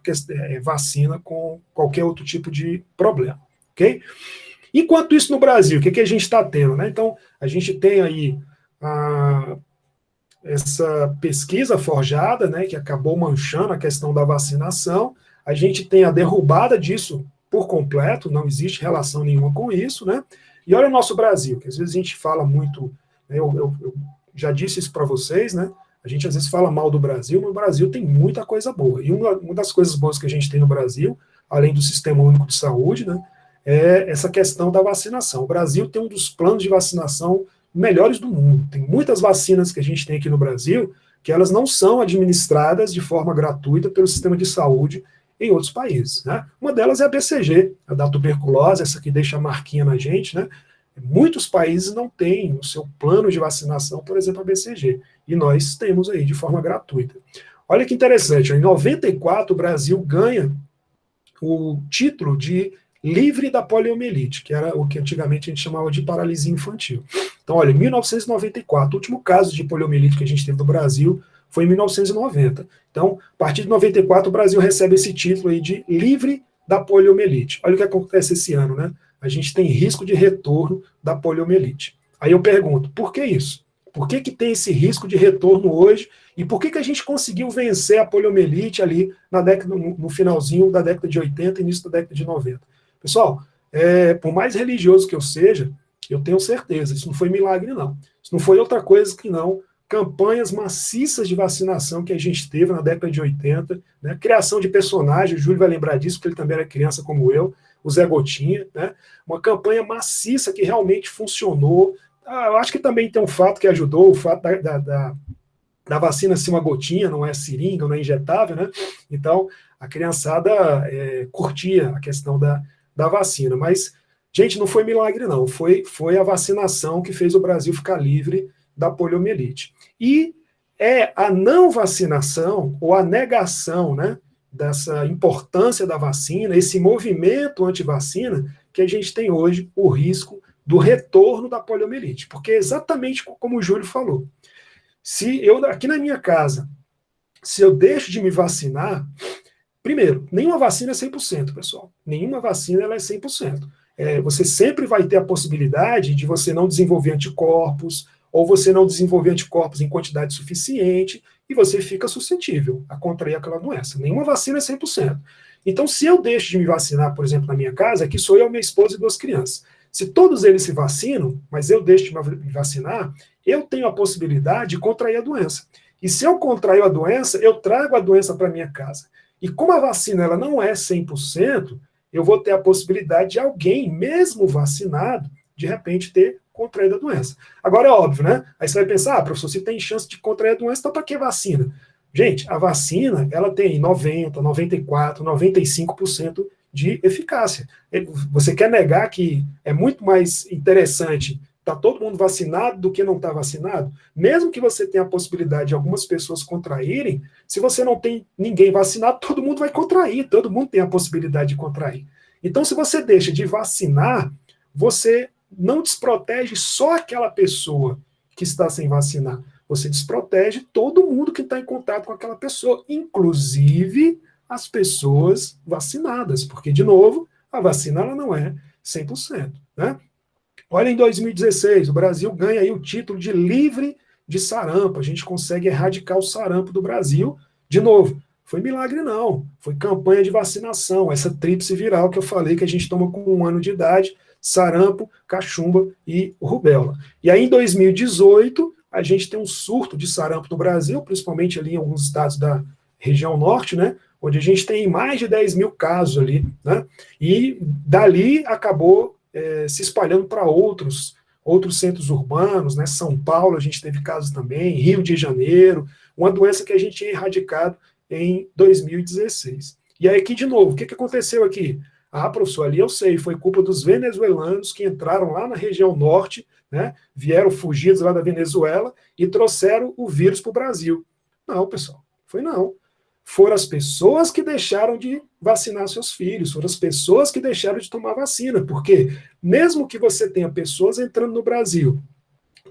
vacina com qualquer outro tipo de problema, ok? Enquanto isso, no Brasil, o que a gente está tendo, né? Então, a gente tem aí essa pesquisa forjada, né, que acabou manchando a questão da vacinação. A gente tem a derrubada disso por completo, não existe relação nenhuma com isso, né? E olha o nosso Brasil, que às vezes a gente fala muito, né, eu já disse isso para vocês, né? A gente às vezes fala mal do Brasil, mas o Brasil tem muita coisa boa. E uma das coisas boas que a gente tem no Brasil, além do Sistema Único de Saúde, né, é essa questão da vacinação. O Brasil tem um dos planos de vacinação melhores do mundo. Tem muitas vacinas que a gente tem aqui no Brasil que elas não são administradas de forma gratuita pelo sistema de saúde em outros países, né? Uma delas é a BCG, a da tuberculose, essa que deixa a marquinha na gente, né? Muitos países não têm o seu plano de vacinação, por exemplo, a BCG, e nós temos aí de forma gratuita. Olha que interessante, em 94 o Brasil ganha o título de livre da poliomielite, que era o que antigamente a gente chamava de paralisia infantil. Então, olha, em 1994, o último caso de poliomielite que a gente teve no Brasil foi em 1990. Então, a partir de 94, o Brasil recebe esse título aí de livre da poliomielite. Olha o que acontece esse ano, né? A gente tem risco de retorno da poliomielite. Aí eu pergunto, por que isso? Por que tem esse risco de retorno hoje? E por que a gente conseguiu vencer a poliomielite ali no finalzinho da década de 80 e início da década de 90? Pessoal, por mais religioso que eu seja, eu tenho certeza, isso não foi milagre, não. Isso não foi outra coisa que não campanhas maciças de vacinação que a gente teve na década de 80, né? Criação de personagens, o Júlio vai lembrar disso, porque ele também era criança como eu, o Zé Gotinha, né? Uma campanha maciça que realmente funcionou. Eu acho que também tem um fato que ajudou, o fato da vacina ser uma gotinha, não é seringa, não é injetável, né? Então, a criançada curtia a questão da vacina. Mas, gente, não foi milagre, não. Foi a vacinação que fez o Brasil ficar livre da poliomielite. E é a não vacinação, ou a negação, né, dessa importância da vacina, esse movimento anti-vacina, que a gente tem hoje o risco do retorno da poliomielite. Porque é exatamente como o Júlio falou. Se eu, aqui na minha casa, se eu deixo de me vacinar, primeiro, nenhuma vacina é 100%, pessoal. Nenhuma vacina ela é 100%. Você sempre vai ter a possibilidade de você não desenvolver anticorpos, ou você não desenvolver anticorpos em quantidade suficiente, e você fica suscetível a contrair aquela doença. Nenhuma vacina é 100%. Então, se eu deixo de me vacinar, por exemplo, na minha casa, aqui sou eu, minha esposa e 2 crianças. Se todos eles se vacinam, mas eu deixo de me vacinar, eu tenho a possibilidade de contrair a doença. E se eu contraio a doença, eu trago a doença para minha casa. E como a vacina ela não é 100%, eu vou ter a possibilidade de alguém, mesmo vacinado, de repente ter contraído a doença. Agora é óbvio, né? Aí você vai pensar, professor, se tem chance de contrair a doença, então para que vacina? Gente, a vacina, ela tem 90, 94, 95% de eficácia. Você quer negar que é muito mais interessante estar todo mundo vacinado do que não estar vacinado? Mesmo que você tenha a possibilidade de algumas pessoas contraírem, se você não tem ninguém vacinado, todo mundo vai contrair, todo mundo tem a possibilidade de contrair. Então, se você deixa de vacinar, você não desprotege só aquela pessoa que está sem vacinar, você desprotege todo mundo que está em contato com aquela pessoa, inclusive as pessoas vacinadas, porque, de novo, a vacina ela não é 100%. Né? Olha, em 2016, o Brasil ganha aí o título de livre de sarampo, a gente consegue erradicar o sarampo do Brasil, de novo, foi milagre não, foi campanha de vacinação, essa tríplice viral que eu falei que a gente toma com 1 ano de idade, sarampo, cachumba e rubéola. E aí, em 2018, a gente tem um surto de sarampo no Brasil, principalmente ali em alguns estados da região norte, né, onde a gente tem mais de 10 mil casos ali, né, e dali acabou se espalhando para outros centros urbanos, né, São Paulo a gente teve casos também, Rio de Janeiro, uma doença que a gente tinha erradicado em 2016. E aí aqui, de novo, o que aconteceu aqui? Ah, professor, ali eu sei, foi culpa dos venezuelanos que entraram lá na região norte, né, vieram fugidos lá da Venezuela e trouxeram o vírus para o Brasil. Não, pessoal, foi não. Foram as pessoas que deixaram de vacinar seus filhos, foram as pessoas que deixaram de tomar vacina, porque mesmo que você tenha pessoas entrando no Brasil,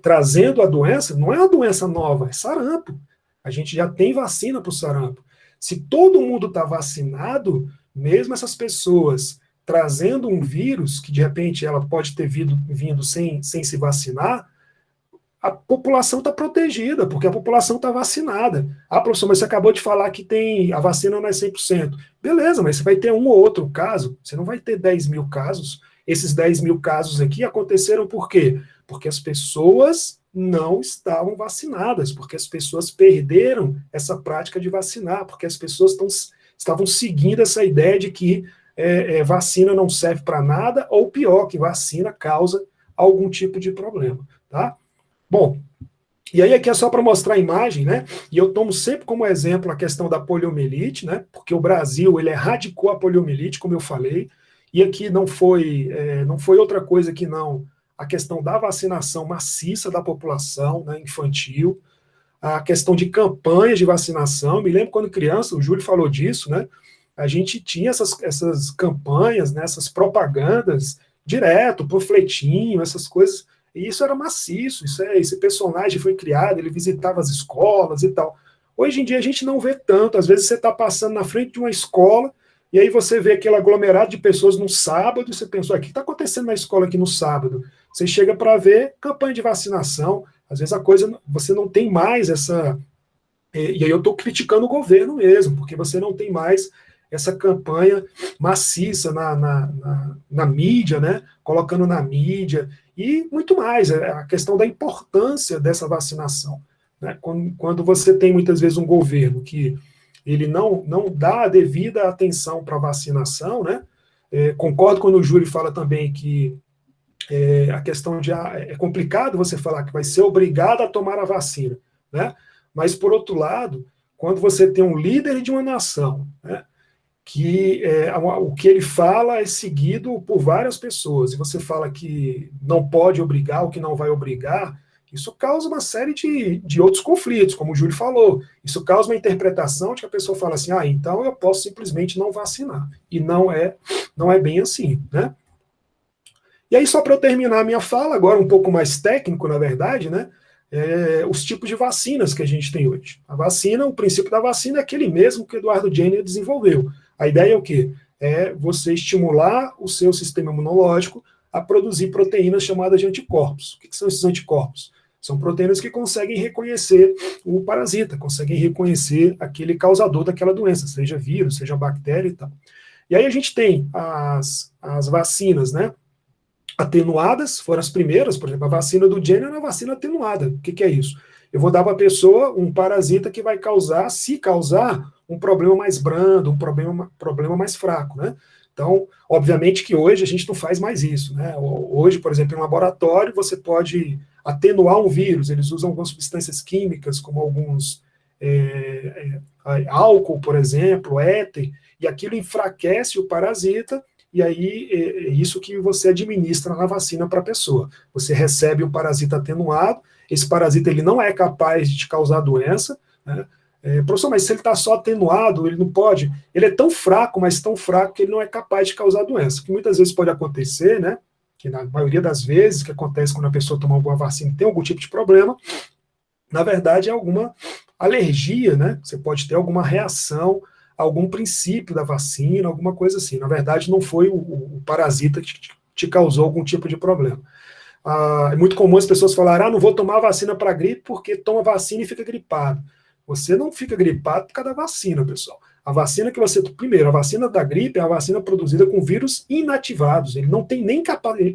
trazendo a doença, não é uma doença nova, é sarampo. A gente já tem vacina para o sarampo. Se todo mundo está vacinado, mesmo essas pessoas trazendo um vírus, que de repente ela pode ter vindo sem se vacinar, a população está protegida, porque a população está vacinada. Ah, professor, mas você acabou de falar que a vacina não é 100%. Beleza, mas você vai ter um ou outro caso, você não vai ter 10 mil casos. Esses 10 mil casos aqui aconteceram por quê? Porque as pessoas não estavam vacinadas, porque as pessoas perderam essa prática de vacinar, porque as pessoas estavam seguindo essa ideia de que vacina não serve para nada, ou pior, que vacina causa algum tipo de problema, tá? Bom, e aí aqui é só para mostrar a imagem, né? E eu tomo sempre como exemplo a questão da poliomielite, né? Porque o Brasil, ele erradicou a poliomielite, como eu falei, e aqui não foi outra coisa que não a questão da vacinação maciça da população, né, infantil, a questão de campanhas de vacinação. Eu me lembro quando criança, o Júlio falou disso, né? A gente tinha essas campanhas, né, essas propagandas direto, panfletinho, essas coisas, e isso era maciço, esse personagem foi criado, ele visitava as escolas e tal. Hoje em dia a gente não vê tanto, às vezes você está passando na frente de uma escola, e aí você vê aquele aglomerado de pessoas no sábado, e você pensa, o que está acontecendo na escola aqui no sábado? Você chega para ver campanha de vacinação, às vezes a coisa, você não tem mais essa... E aí eu estou criticando o governo mesmo, porque você não tem mais essa campanha maciça na mídia, né? Colocando na mídia, e muito mais, a questão da importância dessa vacinação. Né? Quando você tem muitas vezes um governo que ele não dá a devida atenção para a vacinação, né? Concordo quando o Júlio fala também que a questão de é complicado você falar que vai ser obrigado a tomar a vacina, né? Mas, por outro lado, quando você tem um líder de uma nação, né, que o que ele fala é seguido por várias pessoas, e você fala que não pode obrigar, o que não vai obrigar, isso causa uma série de outros conflitos, como o Júlio falou. Isso causa uma interpretação de que a pessoa fala assim, então eu posso simplesmente não vacinar. E não é bem assim, né? E aí, só para eu terminar a minha fala, agora um pouco mais técnico, na verdade, né? Os tipos de vacinas que a gente tem hoje. A vacina, o princípio da vacina é aquele mesmo que o Eduardo Jenner desenvolveu. A ideia é o quê? É você estimular o seu sistema imunológico a produzir proteínas chamadas de anticorpos. O que são esses anticorpos? São proteínas que conseguem reconhecer o parasita, conseguem reconhecer aquele causador daquela doença, seja vírus, seja bactéria e tal. E aí a gente tem as vacinas, né? Atenuadas, foram as primeiras, por exemplo, a vacina do Jenner é uma vacina atenuada. O que é isso? Eu vou dar para a pessoa um parasita que vai causar, se causar, um problema mais brando, um problema mais fraco, né? Então, obviamente que hoje a gente não faz mais isso, né? Hoje, por exemplo, em um laboratório, você pode atenuar um vírus, eles usam algumas substâncias químicas, como alguns álcool, por exemplo, éter, e aquilo enfraquece o parasita, e aí é isso que você administra na vacina para a pessoa. Você recebe um parasita atenuado, esse parasita ele não é capaz de te causar doença, né? Professor, mas se ele está só atenuado, ele não pode, ele é tão fraco, mas tão fraco que ele não é capaz de causar doença, que muitas vezes pode acontecer, né? Que na maioria das vezes que acontece quando a pessoa toma alguma vacina tem algum tipo de problema, na verdade é alguma alergia, né? Você pode ter alguma reação, algum princípio da vacina, alguma coisa assim. Na verdade, não foi o parasita que te causou algum tipo de problema. É muito comum as pessoas falarem, não vou tomar vacina para gripe porque toma vacina e fica gripado. Você não fica gripado por causa da vacina, pessoal. A vacina que você... Primeiro, a vacina da gripe é uma vacina produzida com vírus inativados. Ele não tem nem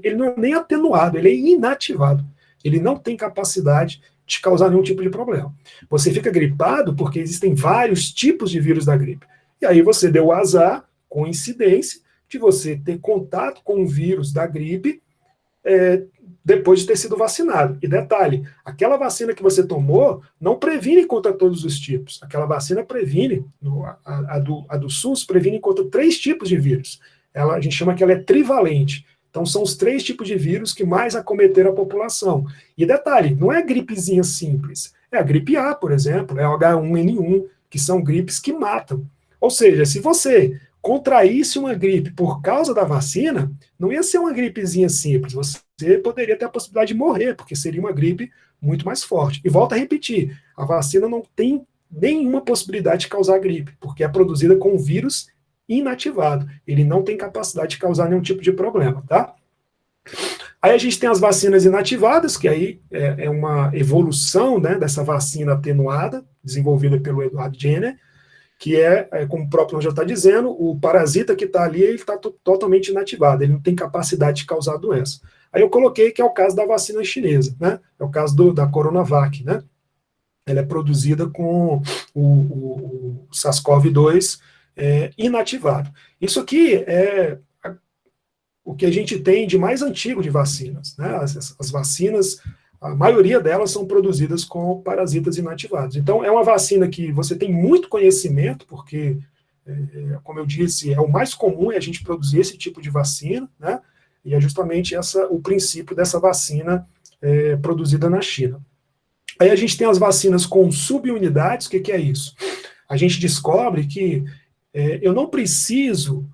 ele não é nem atenuado, ele é inativado. Ele não tem capacidade de causar nenhum tipo de problema. Você fica gripado porque existem vários tipos de vírus da gripe. E aí você deu o azar, coincidência, de você ter contato com o vírus da gripe depois de ter sido vacinado. E detalhe, aquela vacina que você tomou não previne contra todos os tipos. Aquela vacina previne, a do SUS previne contra 3 tipos de vírus. A gente chama que ela é trivalente. Então são os 3 tipos de vírus que mais acometeram a população. E detalhe, não é gripezinha simples. É a gripe A, por exemplo, é o H1N1, que são gripes que matam. Ou seja, se você contraísse uma gripe por causa da vacina, não ia ser uma gripezinha simples, você poderia ter a possibilidade de morrer, porque seria uma gripe muito mais forte. E volto a repetir, a vacina não tem nenhuma possibilidade de causar gripe, porque é produzida com um vírus inativado. Ele não tem capacidade de causar nenhum tipo de problema, tá? Aí a gente tem as vacinas inativadas, que aí é uma evolução, né, dessa vacina atenuada, desenvolvida pelo Edward Jenner, que como o próprio nome já está dizendo, o parasita que está ali, ele está totalmente inativado, ele não tem capacidade de causar doença. Aí eu coloquei que é o caso da vacina chinesa, né? É o caso da Coronavac, né? Ela é produzida com o SARS-CoV-2 inativado. Isso aqui é o que a gente tem de mais antigo de vacinas, né? As vacinas, a maioria delas são produzidas com parasitas inativados. Então, é uma vacina que você tem muito conhecimento, porque, como eu disse, é o mais comum a gente produzir esse tipo de vacina, né? E é justamente o princípio dessa vacina produzida na China. Aí a gente tem as vacinas com subunidades. O que é isso? A gente descobre que eu não preciso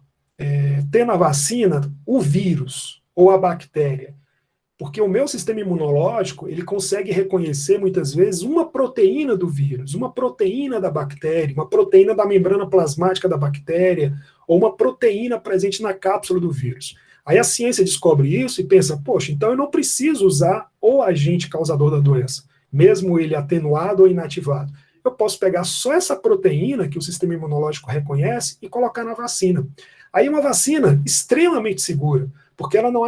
ter na vacina o vírus ou a bactéria, porque o meu sistema imunológico ele consegue reconhecer muitas vezes uma proteína do vírus, uma proteína da bactéria, uma proteína da membrana plasmática da bactéria, ou uma proteína presente na cápsula do vírus. Aí a ciência descobre isso e pensa, poxa, então eu não preciso usar o agente causador da doença, mesmo ele atenuado ou inativado. Eu posso pegar só essa proteína que o sistema imunológico reconhece e colocar na vacina. Aí uma vacina extremamente segura, porque ela não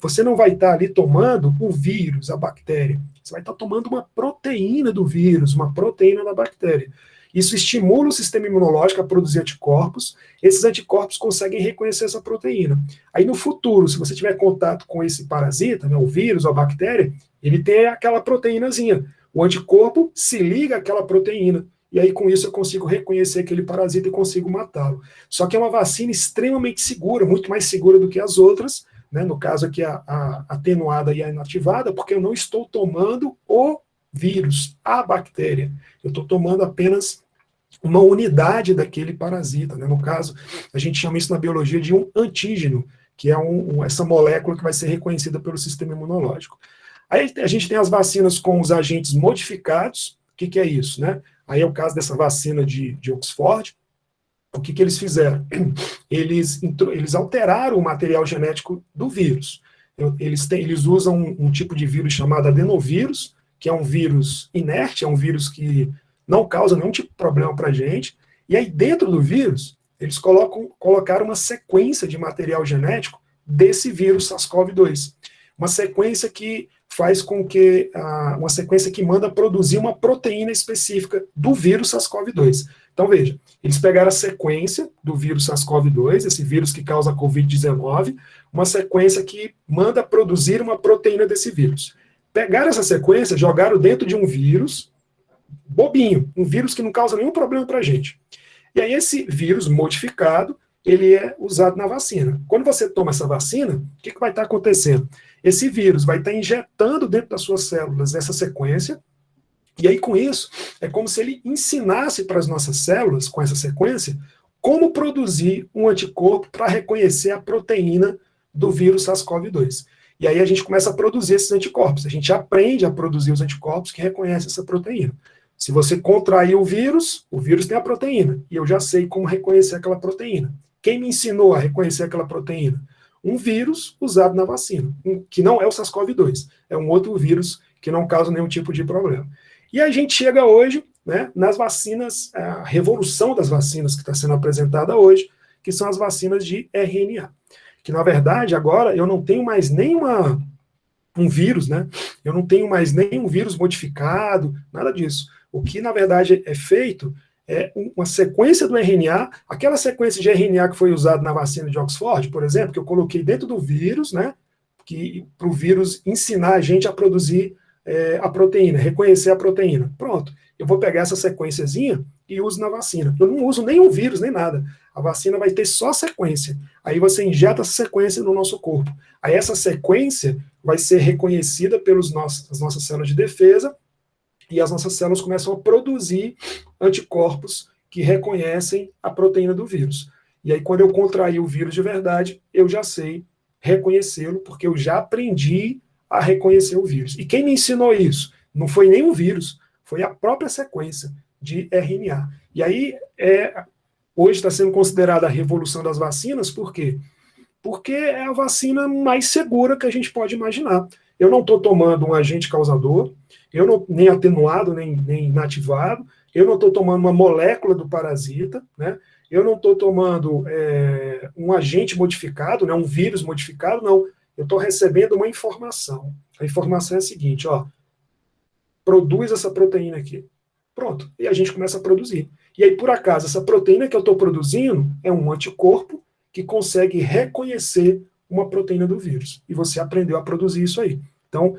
você não vai estar ali tomando o vírus, a bactéria. Você vai estar tomando uma proteína do vírus, uma proteína da bactéria. Isso estimula o sistema imunológico a produzir anticorpos. Esses anticorpos conseguem reconhecer essa proteína. Aí no futuro, se você tiver contato com esse parasita, né, o vírus ou a bactéria, ele tem aquela proteínazinha. O anticorpo se liga àquela proteína. E aí, com isso, eu consigo reconhecer aquele parasita e consigo matá-lo. Só que é uma vacina extremamente segura, muito mais segura do que as outras, né? No caso aqui, a atenuada e a inativada, porque eu não estou tomando o vírus, a bactéria. Eu estou tomando apenas uma unidade daquele parasita, né? No caso, a gente chama isso na biologia de um antígeno, que é essa molécula que vai ser reconhecida pelo sistema imunológico. Aí a gente tem as vacinas com os agentes modificados. O que é isso, né? Aí é o caso dessa vacina de Oxford. O que eles fizeram? Eles alteraram o material genético do vírus. Eles usam um tipo de vírus chamado adenovírus, que é um vírus inerte, é um vírus que não causa nenhum tipo de problema para a gente. E aí, dentro do vírus, eles colocaram uma sequência de material genético desse vírus SARS-CoV-2. Uma sequência que faz com que uma sequência que manda produzir uma proteína específica do vírus SARS-CoV-2. Então, veja, eles pegaram a sequência do vírus SARS-CoV-2, esse vírus que causa a Covid-19, uma sequência que manda produzir uma proteína desse vírus. Pegaram essa sequência, jogaram dentro de um vírus bobinho, um vírus que não causa nenhum problema para a gente. E aí esse vírus modificado, ele é usado na vacina. Quando você toma essa vacina, o que vai estar acontecendo? Esse vírus vai estar injetando dentro das suas células essa sequência, e aí com isso, é como se ele ensinasse para as nossas células, com essa sequência, como produzir um anticorpo para reconhecer a proteína do vírus SARS-CoV-2. E aí a gente começa a produzir esses anticorpos, a gente aprende a produzir os anticorpos que reconhecem essa proteína. Se você contrair o vírus tem a proteína, e eu já sei como reconhecer aquela proteína. Quem me ensinou a reconhecer aquela proteína? Um vírus usado na vacina, que não é o SARS-CoV-2, é um outro vírus que não causa nenhum tipo de problema. E a gente chega hoje, né, nas vacinas, a revolução das vacinas que está sendo apresentada hoje, que são as vacinas de RNA. Que, na verdade, agora eu não tenho mais nem um vírus, né? Eu não tenho mais nenhum vírus modificado, nada disso. O que, na verdade, é feito é uma sequência do RNA, aquela sequência de RNA que foi usada na vacina de Oxford, por exemplo, que eu coloquei dentro do vírus, né, para o vírus ensinar a gente a produzir a proteína, reconhecer a proteína. Pronto, eu vou pegar essa sequenciazinha e uso na vacina. Eu não uso nenhum vírus, nem nada. A vacina vai ter só sequência. Aí você injeta essa sequência no nosso corpo. Aí essa sequência vai ser reconhecida pelas nossas células de defesa, e as nossas células começam a produzir anticorpos que reconhecem a proteína do vírus. E aí, quando eu contrair o vírus de verdade, eu já sei reconhecê-lo, porque eu já aprendi a reconhecer o vírus. E quem me ensinou isso? Não foi nem o vírus, foi a própria sequência de RNA. E aí, hoje está sendo considerada a revolução das vacinas, por quê? Porque é a vacina mais segura que a gente pode imaginar. Eu não estou tomando um agente causador, nem atenuado, nem inativado, eu não estou tomando uma molécula do parasita, né? Eu não estou tomando um agente modificado, né? Um vírus modificado, não. Eu estou recebendo uma informação. A informação é a seguinte, ó, produz essa proteína aqui. Pronto, e a gente começa a produzir. E aí, por acaso, essa proteína que eu estou produzindo é um anticorpo que consegue reconhecer uma proteína do vírus. E você aprendeu a produzir isso aí. Então,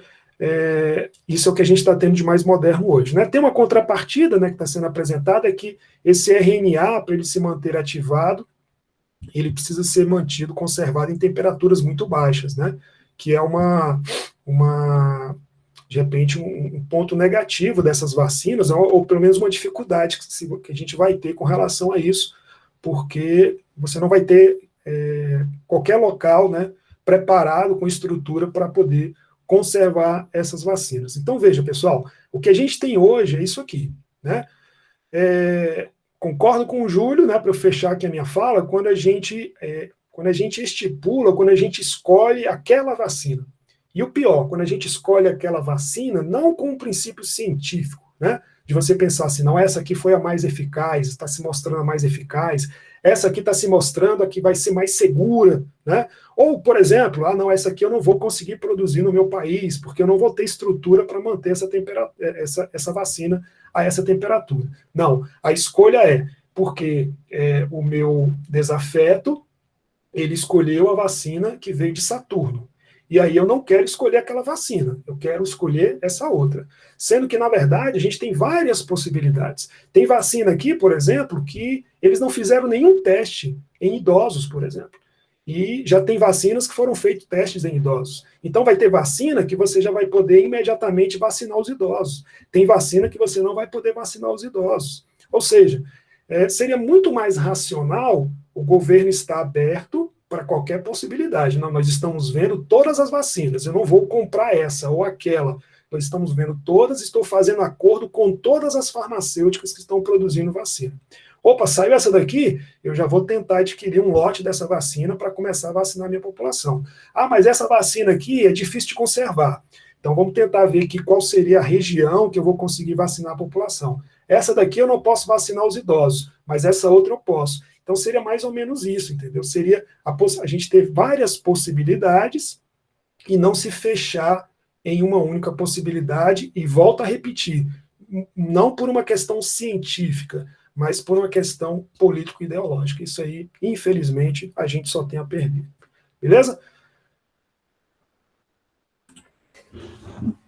isso é o que a gente está tendo de mais moderno hoje. Né? Tem uma contrapartida, né, que está sendo apresentada, é que esse RNA, para ele se manter ativado, ele precisa ser mantido, conservado em temperaturas muito baixas, né? Que é de repente, um ponto negativo dessas vacinas, ou pelo menos uma dificuldade que a gente vai ter com relação a isso, porque você não vai ter qualquer local, né, preparado com estrutura para poder conservar essas vacinas. Então, veja, pessoal, o que a gente tem hoje é isso aqui, né? Concordo com o Júlio, né, para eu fechar aqui a minha fala, quando a gente estipula, quando a gente escolhe aquela vacina. E o pior, quando a gente escolhe aquela vacina, não com um princípio científico, né, de você pensar assim, não, essa aqui foi a mais eficaz, está se mostrando a mais eficaz, essa aqui está se mostrando a que vai ser mais segura, né? Ou, por exemplo, não, essa aqui eu não vou conseguir produzir no meu país, porque eu não vou ter estrutura para manter essa vacina a essa temperatura. Não, a escolha é porque o meu desafeto, ele escolheu a vacina que veio de Saturno. E aí eu não quero escolher aquela vacina, eu quero escolher essa outra. Sendo que, na verdade, a gente tem várias possibilidades. Tem vacina aqui, por exemplo, que eles não fizeram nenhum teste em idosos, por exemplo. E já tem vacinas que foram feitos testes em idosos. Então vai ter vacina que você já vai poder imediatamente vacinar os idosos. Tem vacina que você não vai poder vacinar os idosos. Ou seja, seria muito mais racional o governo estar aberto para qualquer possibilidade. Não, nós estamos vendo todas as vacinas, eu não vou comprar essa ou aquela. Nós estamos vendo todas, estou fazendo acordo com todas as farmacêuticas que estão produzindo vacina. Opa, saiu essa daqui, eu já vou tentar adquirir um lote dessa vacina para começar a vacinar a minha população. Mas essa vacina aqui é difícil de conservar. Então vamos tentar ver aqui qual seria a região que eu vou conseguir vacinar a população. Essa daqui eu não posso vacinar os idosos, mas essa outra eu posso. Então seria mais ou menos isso, entendeu? Seria a gente ter várias possibilidades e não se fechar em uma única possibilidade, e volto a repetir, não por uma questão científica, mas por uma questão político-ideológica. Isso aí, infelizmente, a gente só tem a perder. Beleza?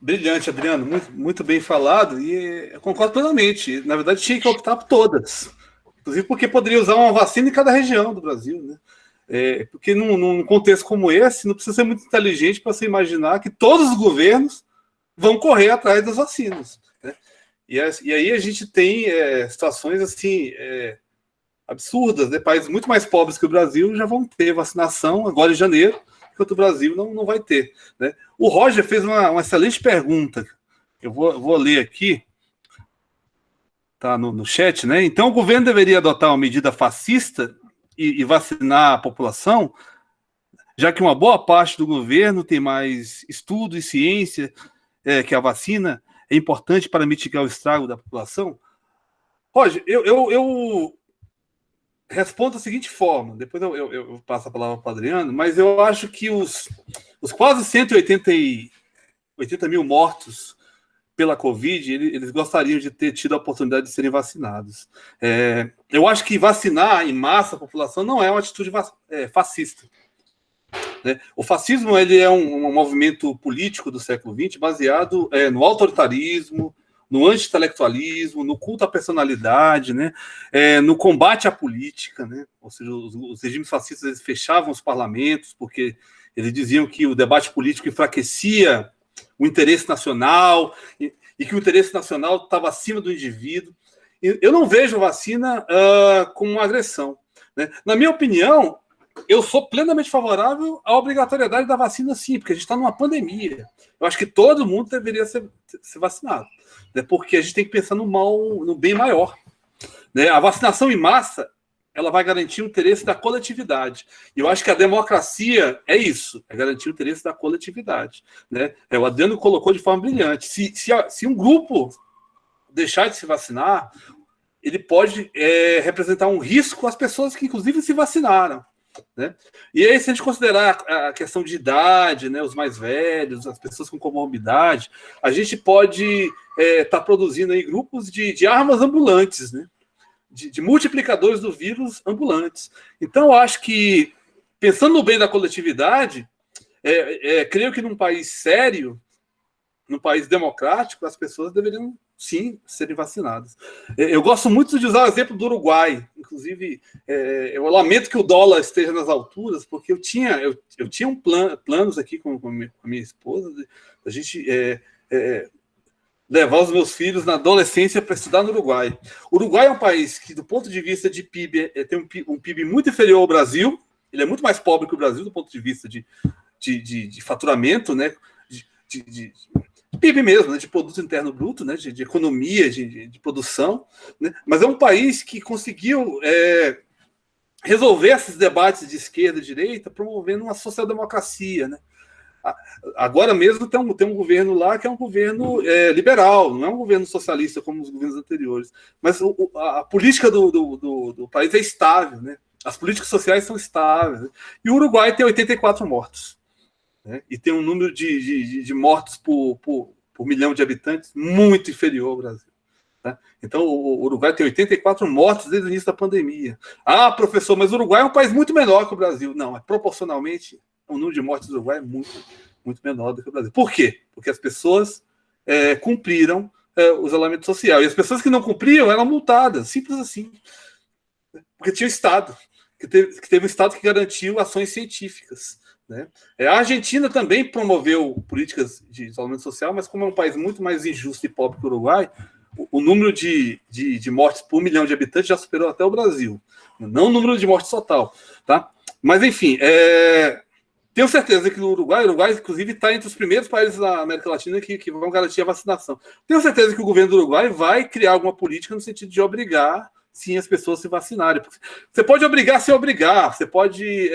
Brilhante, Adriano. Muito, muito bem falado. E eu concordo plenamente. Na verdade, tinha que optar por todas. Inclusive porque poderia usar uma vacina em cada região do Brasil, né? Porque num contexto como esse, não precisa ser muito inteligente para você imaginar que todos os governos vão correr atrás das vacinas, né? E aí a gente tem situações assim absurdas, né? Países muito mais pobres que o Brasil já vão ter vacinação agora em janeiro, enquanto o Brasil não vai ter, né? O Roger fez uma excelente pergunta. Eu vou ler aqui. Tá no chat, né? Então o governo deveria adotar uma medida fascista e vacinar a população, já que uma boa parte do governo tem mais estudo e ciência que a vacina é importante para mitigar o estrago da população? Roger, eu respondo da seguinte forma, depois eu passo a palavra para o Adriano, mas eu acho que os quase 180 mil mortos pela Covid, eles gostariam de ter tido a oportunidade de serem vacinados. Eu acho que vacinar em massa a população não é uma atitude fascista, né? O fascismo ele é um movimento político do século XX baseado no autoritarismo, no anti-intelectualismo, no culto à personalidade, né? No combate à política, né? Ou seja, os regimes fascistas eles fechavam os parlamentos porque eles diziam que o debate político enfraquecia o interesse nacional e que o interesse nacional estava acima do indivíduo. Eu não vejo vacina como uma agressão, né? Na minha opinião, eu sou plenamente favorável à obrigatoriedade da vacina, sim, porque a gente está numa pandemia. Eu acho que todo mundo deveria ser vacinado, né? Porque a gente tem que pensar no bem maior, né? A vacinação em massa ela vai garantir o interesse da coletividade. E eu acho que a democracia é isso, é garantir o interesse da coletividade, né? O Adriano colocou de forma brilhante. Se um grupo deixar de se vacinar, ele pode representar um risco às pessoas que, inclusive, se vacinaram, né? E aí, se a gente considerar a questão de idade, né, os mais velhos, as pessoas com comorbidade, a gente pode estar produzindo aí grupos de armas ambulantes, né? de multiplicadores do vírus ambulantes. Então, eu acho que, pensando no bem da coletividade, creio que num país sério, num país democrático, as pessoas deveriam, sim, serem vacinadas. Eu gosto muito de usar o exemplo do Uruguai. Inclusive, eu lamento que o dólar esteja nas alturas, porque eu tinha planos aqui com a minha esposa, a gente levar os meus filhos na adolescência para estudar no Uruguai. O Uruguai é um país que, do ponto de vista de PIB, tem um PIB muito inferior ao Brasil. Ele é muito mais pobre que o Brasil do ponto de vista de faturamento, né? De PIB mesmo, né? De produto interno bruto, né? De economia, de produção, né? Mas é um país que conseguiu resolver esses debates de esquerda e direita, promovendo uma social-democracia, né? Agora mesmo tem um governo lá que é um governo liberal, não é um governo socialista como os governos anteriores. Mas a política do país é estável, né? As políticas sociais são estáveis. Né? E o Uruguai tem 84 mortos. Né? E tem um número de mortos por milhão de habitantes muito inferior ao Brasil. Tá? Então, o Uruguai tem 84 mortos desde o início da pandemia. Ah, professor, mas o Uruguai é um país muito menor que o Brasil. Não, proporcionalmente, o número de mortes do Uruguai é muito, muito menor do que o Brasil. Por quê? Porque as pessoas cumpriram o isolamento social. E as pessoas que não cumpriam eram multadas, simples assim. Porque tinha o Estado, que teve um Estado que garantiu ações científicas. Né? A Argentina também promoveu políticas de isolamento social, mas como é um país muito mais injusto e pobre que o Uruguai, o número de mortes por milhão de habitantes já superou até o Brasil. Não o número de mortes total. Tá? Mas, enfim, tenho certeza que o Uruguai, inclusive, está entre os primeiros países da América Latina que vão garantir a vacinação. Tenho certeza que o governo do Uruguai vai criar alguma política no sentido de obrigar, sim, as pessoas a se vacinarem. Você pode obrigar sem obrigar, você pode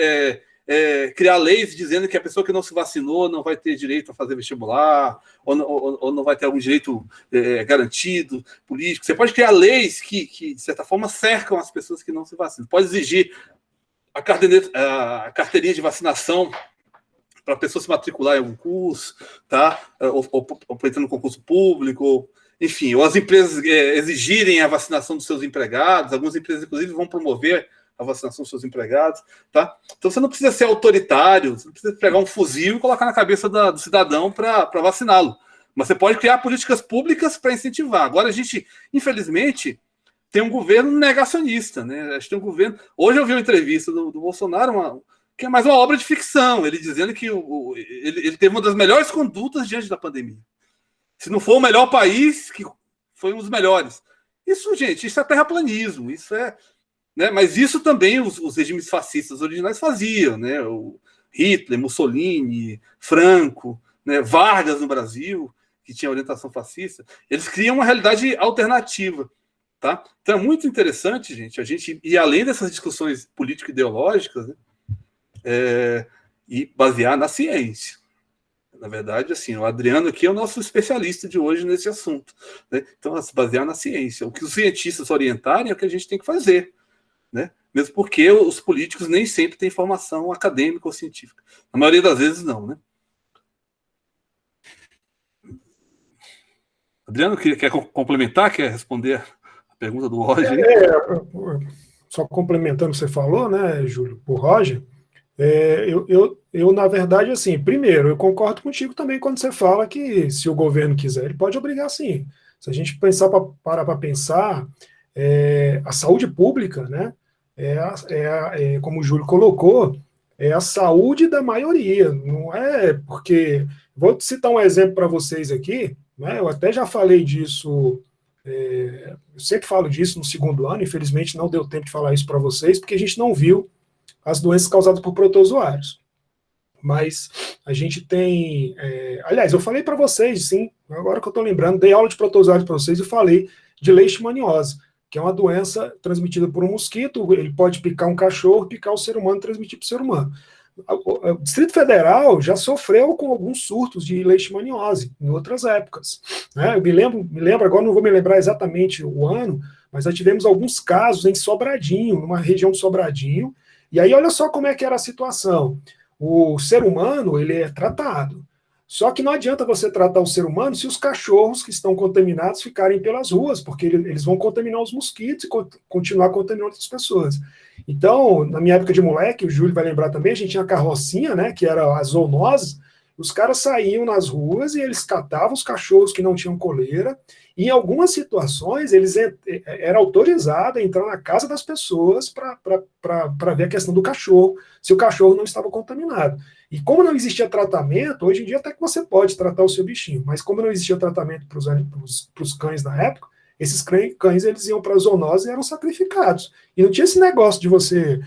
criar leis dizendo que a pessoa que não se vacinou não vai ter direito a fazer vestibular, ou não vai ter algum direito garantido, político. Você pode criar leis que, de certa forma, cercam as pessoas que não se vacinam. Pode exigir a carteirinha de vacinação para a pessoa se matricular em algum curso, tá? ou entrando no concurso público, enfim, ou as empresas exigirem a vacinação dos seus empregados. Algumas empresas, inclusive, vão promover a vacinação dos seus empregados, tá? Então você não precisa ser autoritário, você não precisa pegar um fuzil e colocar na cabeça do cidadão para vaciná-lo, mas você pode criar políticas públicas para incentivar. Agora a gente, infelizmente, tem um governo negacionista, né? A gente tem um governo. Hoje eu vi uma entrevista do Bolsonaro, que é mais uma obra de ficção, ele dizendo que ele teve uma das melhores condutas diante da pandemia. Se não for o melhor país, que foi um dos melhores. Isso, gente, isso é terraplanismo, isso é. Né? Mas isso também os regimes fascistas originais faziam, né? O Hitler, Mussolini, Franco, né? Vargas no Brasil, que tinha orientação fascista, eles criam uma realidade alternativa. Tá? Então é muito interessante, gente, a gente ir além dessas discussões político-ideológicas, né? E basear na ciência. Na verdade, assim, o Adriano aqui é o nosso especialista de hoje nesse assunto. Né? Então, se basear na ciência. O que os cientistas orientarem é o que a gente tem que fazer. Né? Mesmo porque os políticos nem sempre têm formação acadêmica ou científica. Na maioria das vezes, não. Né? Adriano, quer complementar? Quer responder a pergunta do Roger? Só complementando o que você falou, né, Júlio, o Roger, eu, na verdade, assim, primeiro, eu concordo contigo também quando você fala que se o governo quiser, ele pode obrigar sim. Se a gente parar para pensar, a saúde pública, né, como o Júlio colocou, é a saúde da maioria, não é porque... Vou citar um exemplo para vocês aqui, né, eu até já falei disso, eu sempre falo disso no segundo ano, infelizmente não deu tempo de falar isso para vocês, porque a gente não viu as doenças causadas por protozoários. Mas a gente tem... aliás, eu falei para vocês, sim, agora que eu estou lembrando, dei aula de protozoários para vocês e falei de leishmaniose, que é uma doença transmitida por um mosquito, ele pode picar um cachorro, picar o ser humano e transmitir para o ser humano. O Distrito Federal já sofreu com alguns surtos de leishmaniose em outras épocas. Né? Eu me lembro, agora não vou me lembrar exatamente o ano, mas já tivemos alguns casos em Sobradinho, numa região de Sobradinho, e aí olha só como é que era a situação. O ser humano, ele é tratado, Só que não adianta você tratar o ser humano se os cachorros que estão contaminados ficarem pelas ruas, porque eles vão contaminar os mosquitos e continuar contaminando outras pessoas. Então, na minha época de moleque, o Júlio vai lembrar também, a gente tinha a carrocinha, né, que era as zoonoses, os caras saíam nas ruas e eles catavam os cachorros que não tinham coleira, e em algumas situações eles era autorizado a entrar na casa das pessoas para ver a questão do cachorro, se o cachorro não estava contaminado. E como não existia tratamento, hoje em dia até que você pode tratar o seu bichinho, mas como não existia tratamento para os cães na época, esses cães eles iam para a zoonose e eram sacrificados. E não tinha esse negócio de você,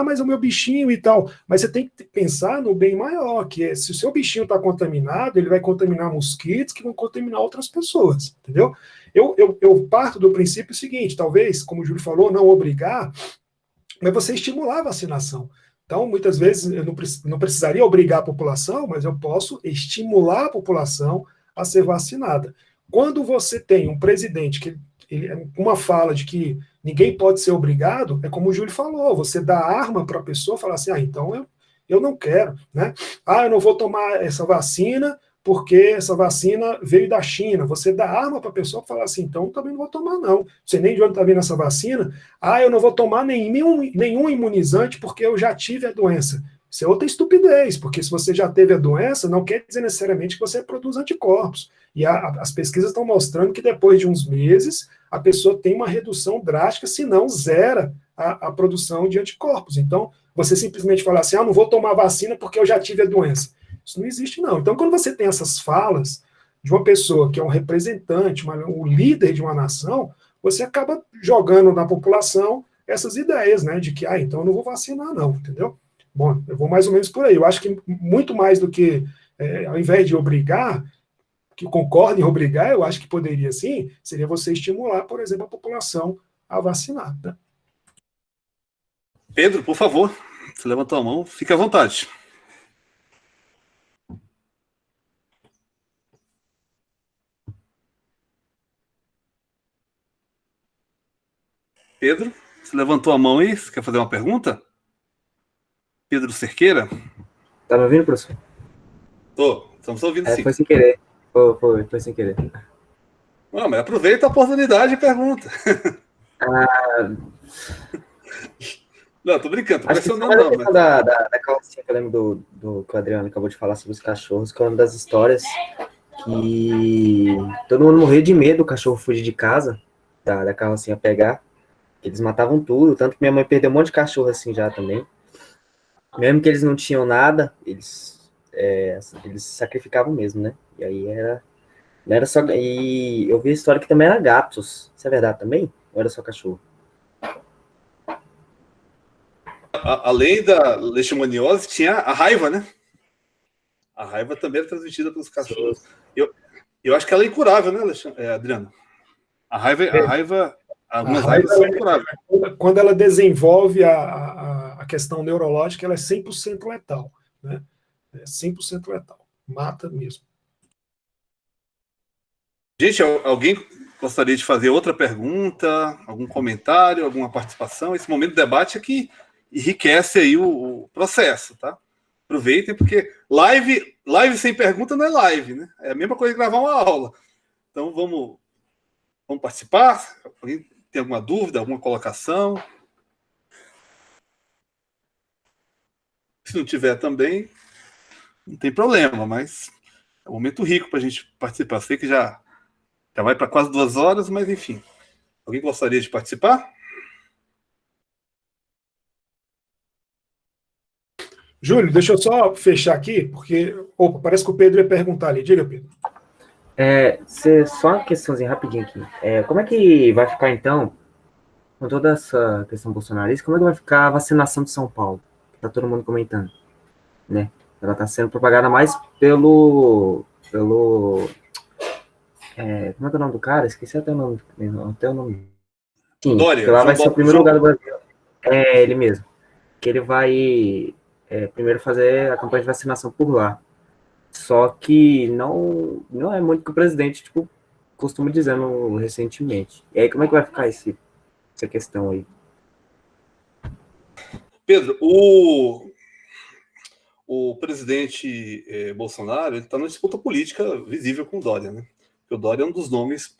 mas o meu bichinho e tal. Mas você tem que pensar no bem maior, que é se o seu bichinho está contaminado, ele vai contaminar mosquitos que vão contaminar outras pessoas, entendeu? Eu parto do princípio seguinte, talvez, como o Júlio falou, não obrigar, mas você estimular a vacinação. Então, muitas vezes, eu não precisaria obrigar a população, mas eu posso estimular a população a ser vacinada. Quando você tem um presidente que uma fala de que ninguém pode ser obrigado, é como o Júlio falou, você dá arma para a pessoa falar assim, então eu não quero, né? Eu não vou tomar essa vacina porque essa vacina veio da China. Você dá arma para a pessoa falar assim, então também não vou tomar não. Você nem de onde está vindo essa vacina, eu não vou tomar nenhum imunizante porque eu já tive a doença. Isso é outra estupidez, porque se você já teve a doença, não quer dizer necessariamente que você produz anticorpos. E as pesquisas estão mostrando que depois de uns meses, a pessoa tem uma redução drástica, se não zera a produção de anticorpos. Então, você simplesmente falar assim, não vou tomar vacina porque eu já tive a doença. Isso não existe, não. Então, quando você tem essas falas de uma pessoa que é um representante, um líder de uma nação, você acaba jogando na população essas ideias, né, de que, então eu não vou vacinar, não, entendeu? Bom, eu vou mais ou menos por aí. Eu acho que muito mais do que, ao invés de obrigar, que concorda em obrigar, eu acho que poderia sim, seria você estimular, por exemplo, a população a vacinar. Né? Pedro, por favor, você levantou a mão, fique à vontade. Pedro, você levantou a mão aí, você quer fazer uma pergunta? Pedro Cerqueira? Tá me ouvindo, professor? Estamos ouvindo sim. Foi sem querer. Foi sem querer. Não, mas aproveita a oportunidade e pergunta. Não, tô brincando, tô pressionando não. Mas... da calcinha que eu lembro do que o Adriano acabou de falar sobre os cachorros, que é uma das histórias que todo mundo morria de medo, o cachorro fugir de casa, da carrocinha pegar. Eles matavam tudo, tanto que minha mãe perdeu um monte de cachorro assim já também. Mesmo que eles não tinham nada, eles sacrificavam mesmo, né? E aí não era só. E eu vi a história que também era gatos. Isso é verdade também? Ou era só cachorro? Além da leishmaniose, tinha a raiva, né? A raiva também era transmitida pelos cachorros. Eu acho que ela é incurável, né, Adriano? Algumas raivas são incuráveis. Quando ela desenvolve a questão neurológica, ela é 100% letal. Né? É 100% letal. Mata mesmo. Gente, alguém gostaria de fazer outra pergunta, algum comentário, alguma participação? Esse momento de debate é que enriquece aí o processo, tá? Aproveitem, porque live sem pergunta não é live, né? É a mesma coisa que gravar uma aula. Então, vamos participar? Alguém tem alguma dúvida, alguma colocação? Se não tiver também, não tem problema, mas é um momento rico para a gente participar. Eu sei que já vai para quase 2 horas, mas enfim. Alguém gostaria de participar? Júlio, deixa eu só fechar aqui, porque parece que o Pedro ia perguntar ali. Diga, Pedro. Só uma questãozinha rapidinho aqui. Como é que vai ficar, então, com toda essa questão bolsonarista, como é que vai ficar a vacinação de São Paulo? Tá todo mundo comentando, né? Ela tá sendo propagada mais pelo como é que é o nome do cara? Esqueci até o nome. Sim, Dória, que lá vai ser o primeiro lugar do Brasil. É ele mesmo. Que ele vai primeiro fazer a campanha de vacinação por lá. Só que não é muito que o presidente, costuma dizendo recentemente. E aí, como é que vai ficar essa questão aí? Pedro, o o presidente Bolsonaro está numa disputa política visível com o Dória, né? Porque o Dória é um dos nomes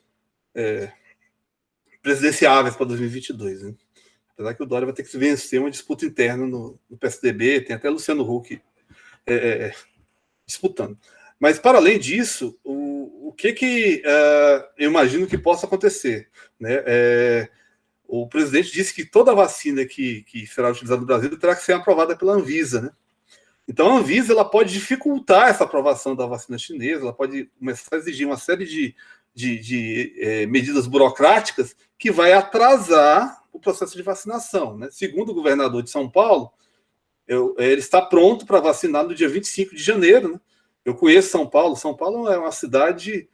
presidenciáveis para 2022, né? Apesar que o Dória vai ter que vencer uma disputa interna no PSDB, tem até Luciano Huck disputando. Mas, para além disso, o que eu imagino que possa acontecer, né? O presidente disse que toda vacina que será utilizada no Brasil terá que ser aprovada pela Anvisa, né? Então, a Anvisa ela pode dificultar essa aprovação da vacina chinesa, ela pode começar a exigir uma série de medidas burocráticas que vai atrasar o processo de vacinação, né? Segundo o governador de São Paulo, ele está pronto para vacinar no dia 25 de janeiro, né? Eu conheço São Paulo. São Paulo é uma cidade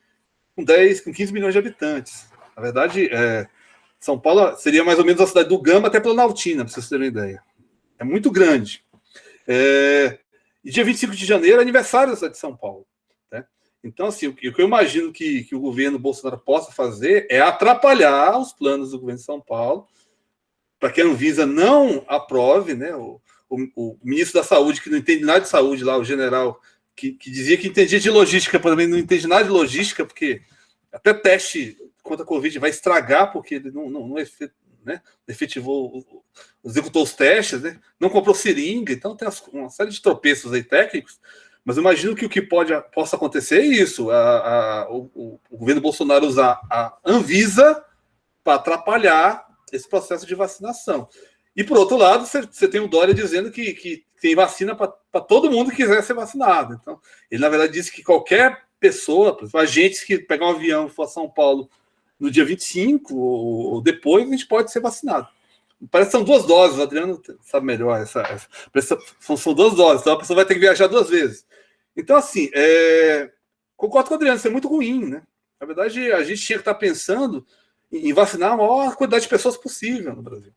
com 15 milhões de habitantes. Na verdade, São Paulo seria mais ou menos a cidade do Gama até Planaltina, para vocês terem uma ideia. É muito grande. E dia 25 de janeiro é aniversário da cidade de São Paulo, né? Então, assim, o que eu imagino que o governo Bolsonaro possa fazer é atrapalhar os planos do governo de São Paulo para que a Anvisa não aprove, né? O ministro da Saúde, que não entende nada de saúde lá, o general, que dizia que entendia de logística, também não entende nada de logística, porque até teste contra a Covid vai estragar, porque ele não efetivou, executou os testes, né? Não comprou seringa, então tem uma série de tropeços aí técnicos, mas eu imagino que o que possa acontecer é isso, o governo Bolsonaro usar a Anvisa para atrapalhar esse processo de vacinação. E, por outro lado, você tem o Dória dizendo que tem vacina para todo mundo que quiser ser vacinado. Então, ele, na verdade, disse que qualquer pessoa, agentes que pegar um avião e for a São Paulo no dia 25 ou depois, a gente pode ser vacinado. Parece que são 2 doses, o Adriano sabe melhor. São 2 doses, então a pessoa vai ter que viajar 2 vezes. Então, assim, concordo com o Adriano, isso é muito ruim, né? Na verdade, a gente tinha que estar pensando em vacinar a maior quantidade de pessoas possível no Brasil.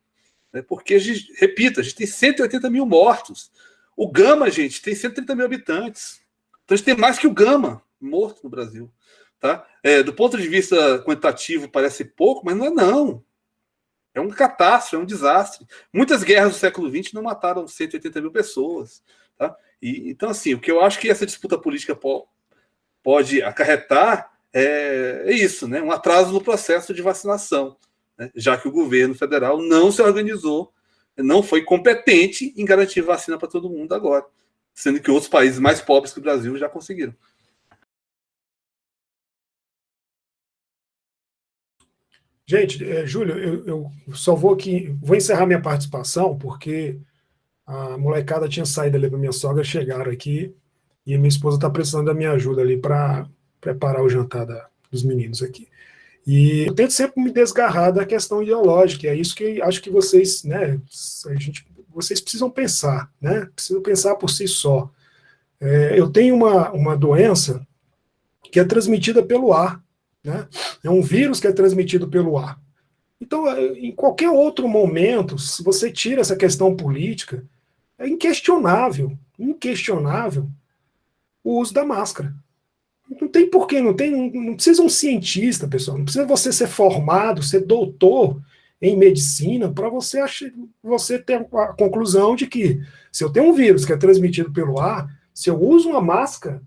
Porque, repito, a gente tem 180 mil mortos. O Gama, gente, tem 130 mil habitantes. Então a gente tem mais que o Gama morto no Brasil. Tá? Do ponto de vista quantitativo, parece pouco, mas não é não. É uma catástrofe, é um desastre. Muitas guerras do século XX não mataram 180 mil pessoas. Tá? Então, assim, o que eu acho que essa disputa política pode acarretar é isso, né? Um atraso no processo de vacinação, né? Já que o governo federal não se organizou, não foi competente em garantir vacina para todo mundo agora, sendo que outros países mais pobres que o Brasil já conseguiram. Gente, Júlio, eu só vou encerrar minha participação, porque a molecada tinha saído ali para minha sogra, chegaram aqui, e minha esposa está precisando da minha ajuda ali para preparar o jantar dos meninos aqui. E eu tento sempre me desgarrar da questão ideológica, é isso que acho que vocês, né, vocês precisam pensar, né, precisam pensar por si só. Eu tenho uma doença que é transmitida pelo ar, né? É um vírus que é transmitido pelo ar. Então, em qualquer outro momento, se você tira essa questão política, é inquestionável o uso da máscara. Não tem porquê, não precisa um cientista, pessoal, não precisa você ser formado, ser doutor em medicina para você ter a conclusão de que se eu tenho um vírus que é transmitido pelo ar, se eu uso uma máscara,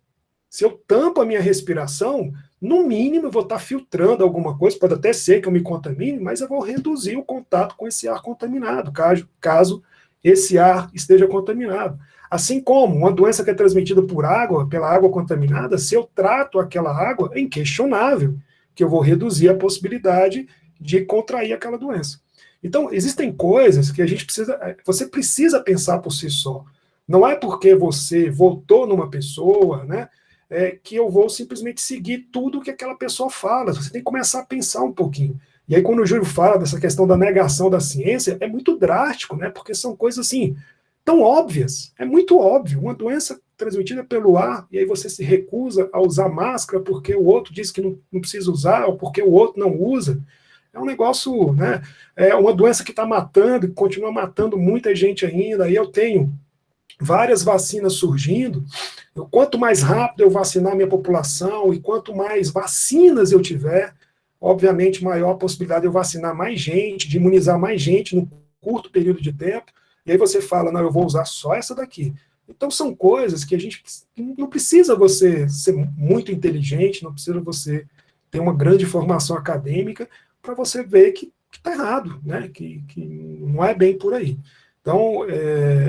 se eu tampo a minha respiração, no mínimo eu vou estar filtrando alguma coisa, pode até ser que eu me contamine, mas eu vou reduzir o contato com esse ar contaminado, caso esse ar esteja contaminado. Assim como uma doença que é transmitida por água, pela água contaminada, se eu trato aquela água, é inquestionável que eu vou reduzir a possibilidade de contrair aquela doença. Então, existem coisas que você precisa pensar por si só. Não é porque você votou numa pessoa, né, que eu vou simplesmente seguir tudo que aquela pessoa fala. Você tem que começar a pensar um pouquinho. E aí, quando o Júlio fala dessa questão da negação da ciência, é muito drástico, né? Porque são coisas assim, tão óbvias. É muito óbvio. Uma doença transmitida pelo ar, e aí você se recusa a usar máscara porque o outro diz que não precisa usar, ou porque o outro não usa. É um negócio, né? É uma doença que está matando, e continua matando muita gente ainda. Aí eu tenho várias vacinas surgindo. Quanto mais rápido eu vacinar minha população e quanto mais vacinas eu tiver, obviamente maior a possibilidade de eu vacinar mais gente, de imunizar mais gente num curto período de tempo. E aí você fala, não, eu vou usar só essa daqui. Então, são coisas que a gente não precisa você ser muito inteligente, não precisa você ter uma grande formação acadêmica para você ver que está errado, né? Que não é bem por aí. Então,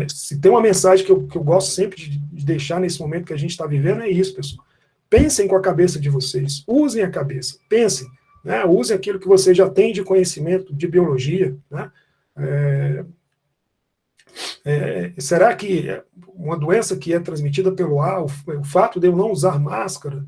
se tem uma mensagem que eu gosto sempre de deixar nesse momento que a gente está vivendo, é isso, pessoal. Pensem com a cabeça de vocês, usem a cabeça, pensem, né? Usem aquilo que você já tem de conhecimento de biologia, né? Será que uma doença que é transmitida pelo ar, o fato de eu não usar máscara,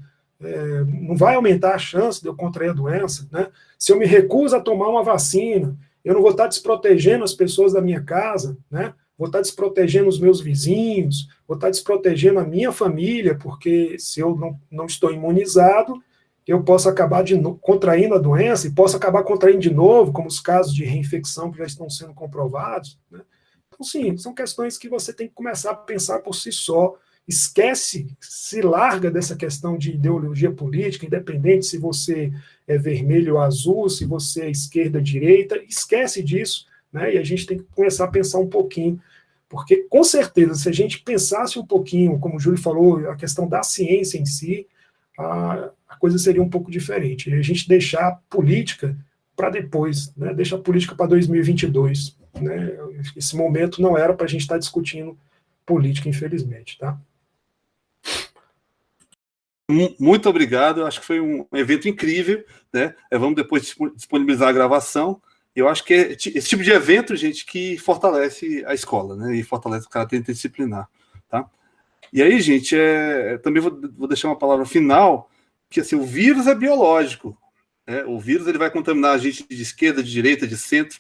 não vai aumentar a chance de eu contrair a doença, né? Se eu me recuso a tomar uma vacina, eu não vou estar desprotegendo as pessoas da minha casa, né? Vou estar desprotegendo os meus vizinhos, vou estar desprotegendo a minha família, porque se eu não estou imunizado, eu posso acabar contraindo a doença e posso acabar contraindo de novo, como os casos de reinfecção que já estão sendo comprovados, né? Então, sim, são questões que você tem que começar a pensar por si só. Esquece, se larga dessa questão de ideologia política, independente se você é vermelho ou azul, se você é esquerda ou direita, esquece disso, né? E a gente tem que começar a pensar um pouquinho, porque, com certeza, se a gente pensasse um pouquinho, como o Júlio falou, a questão da ciência em si, a coisa seria um pouco diferente. E a gente deixar a política para depois, né? Deixa a política para 2022, né? Esse momento não era para a gente estar discutindo política, infelizmente, tá? Muito obrigado, acho que foi um evento incrível, né? Vamos depois disponibilizar a gravação. Eu acho que é esse tipo de evento, gente, que fortalece a escola, né? E fortalece o caráter interdisciplinar, tá? E aí, gente, também vou deixar uma palavra final, que assim, o vírus é biológico, né? O vírus ele vai contaminar a gente de esquerda, de direita, de centro,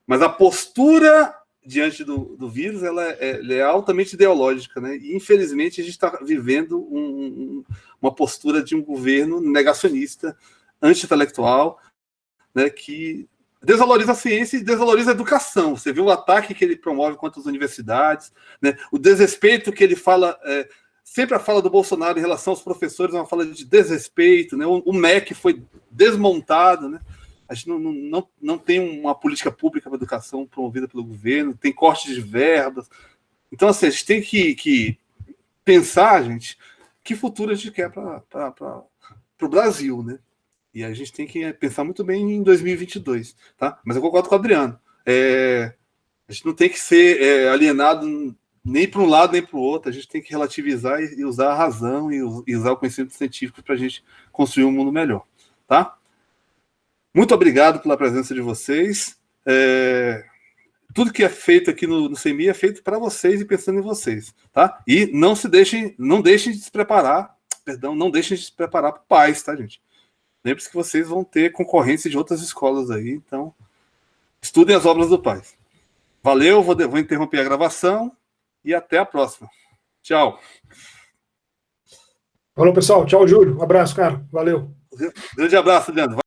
mas a postura diante do vírus ela é altamente ideológica, né? E infelizmente a gente está vivendo uma postura de um governo negacionista, anti-intelectual, né? Que desvaloriza a ciência e desvaloriza a educação. Você viu o ataque que ele promove contra as universidades, né? O desrespeito que ele fala, sempre a fala do Bolsonaro em relação aos professores é uma fala de desrespeito, né? O MEC foi desmontado, né? A gente não tem uma política pública para a educação promovida pelo governo, tem cortes de verbas. Então, assim, a gente tem que pensar, gente, que futuro a gente quer para o Brasil, né? E a gente tem que pensar muito bem em 2022, tá? Mas eu concordo com o Adriano. A gente não tem que ser alienado nem para um lado nem para o outro. A gente tem que relativizar e usar a razão e usar o conhecimento científico para a gente construir um mundo melhor, tá? Muito obrigado pela presença de vocês. Tudo que é feito aqui no CMI é feito para vocês e pensando em vocês, tá? E não deixem de se preparar, não deixem de se preparar para o PAS, tá, gente? Lembre-se que vocês vão ter concorrência de outras escolas aí, então estudem as obras do PAS. Valeu, vou interromper a gravação e até a próxima. Tchau. Falou, pessoal. Tchau, Júlio. Um abraço, cara. Valeu. Grande abraço, Leandro.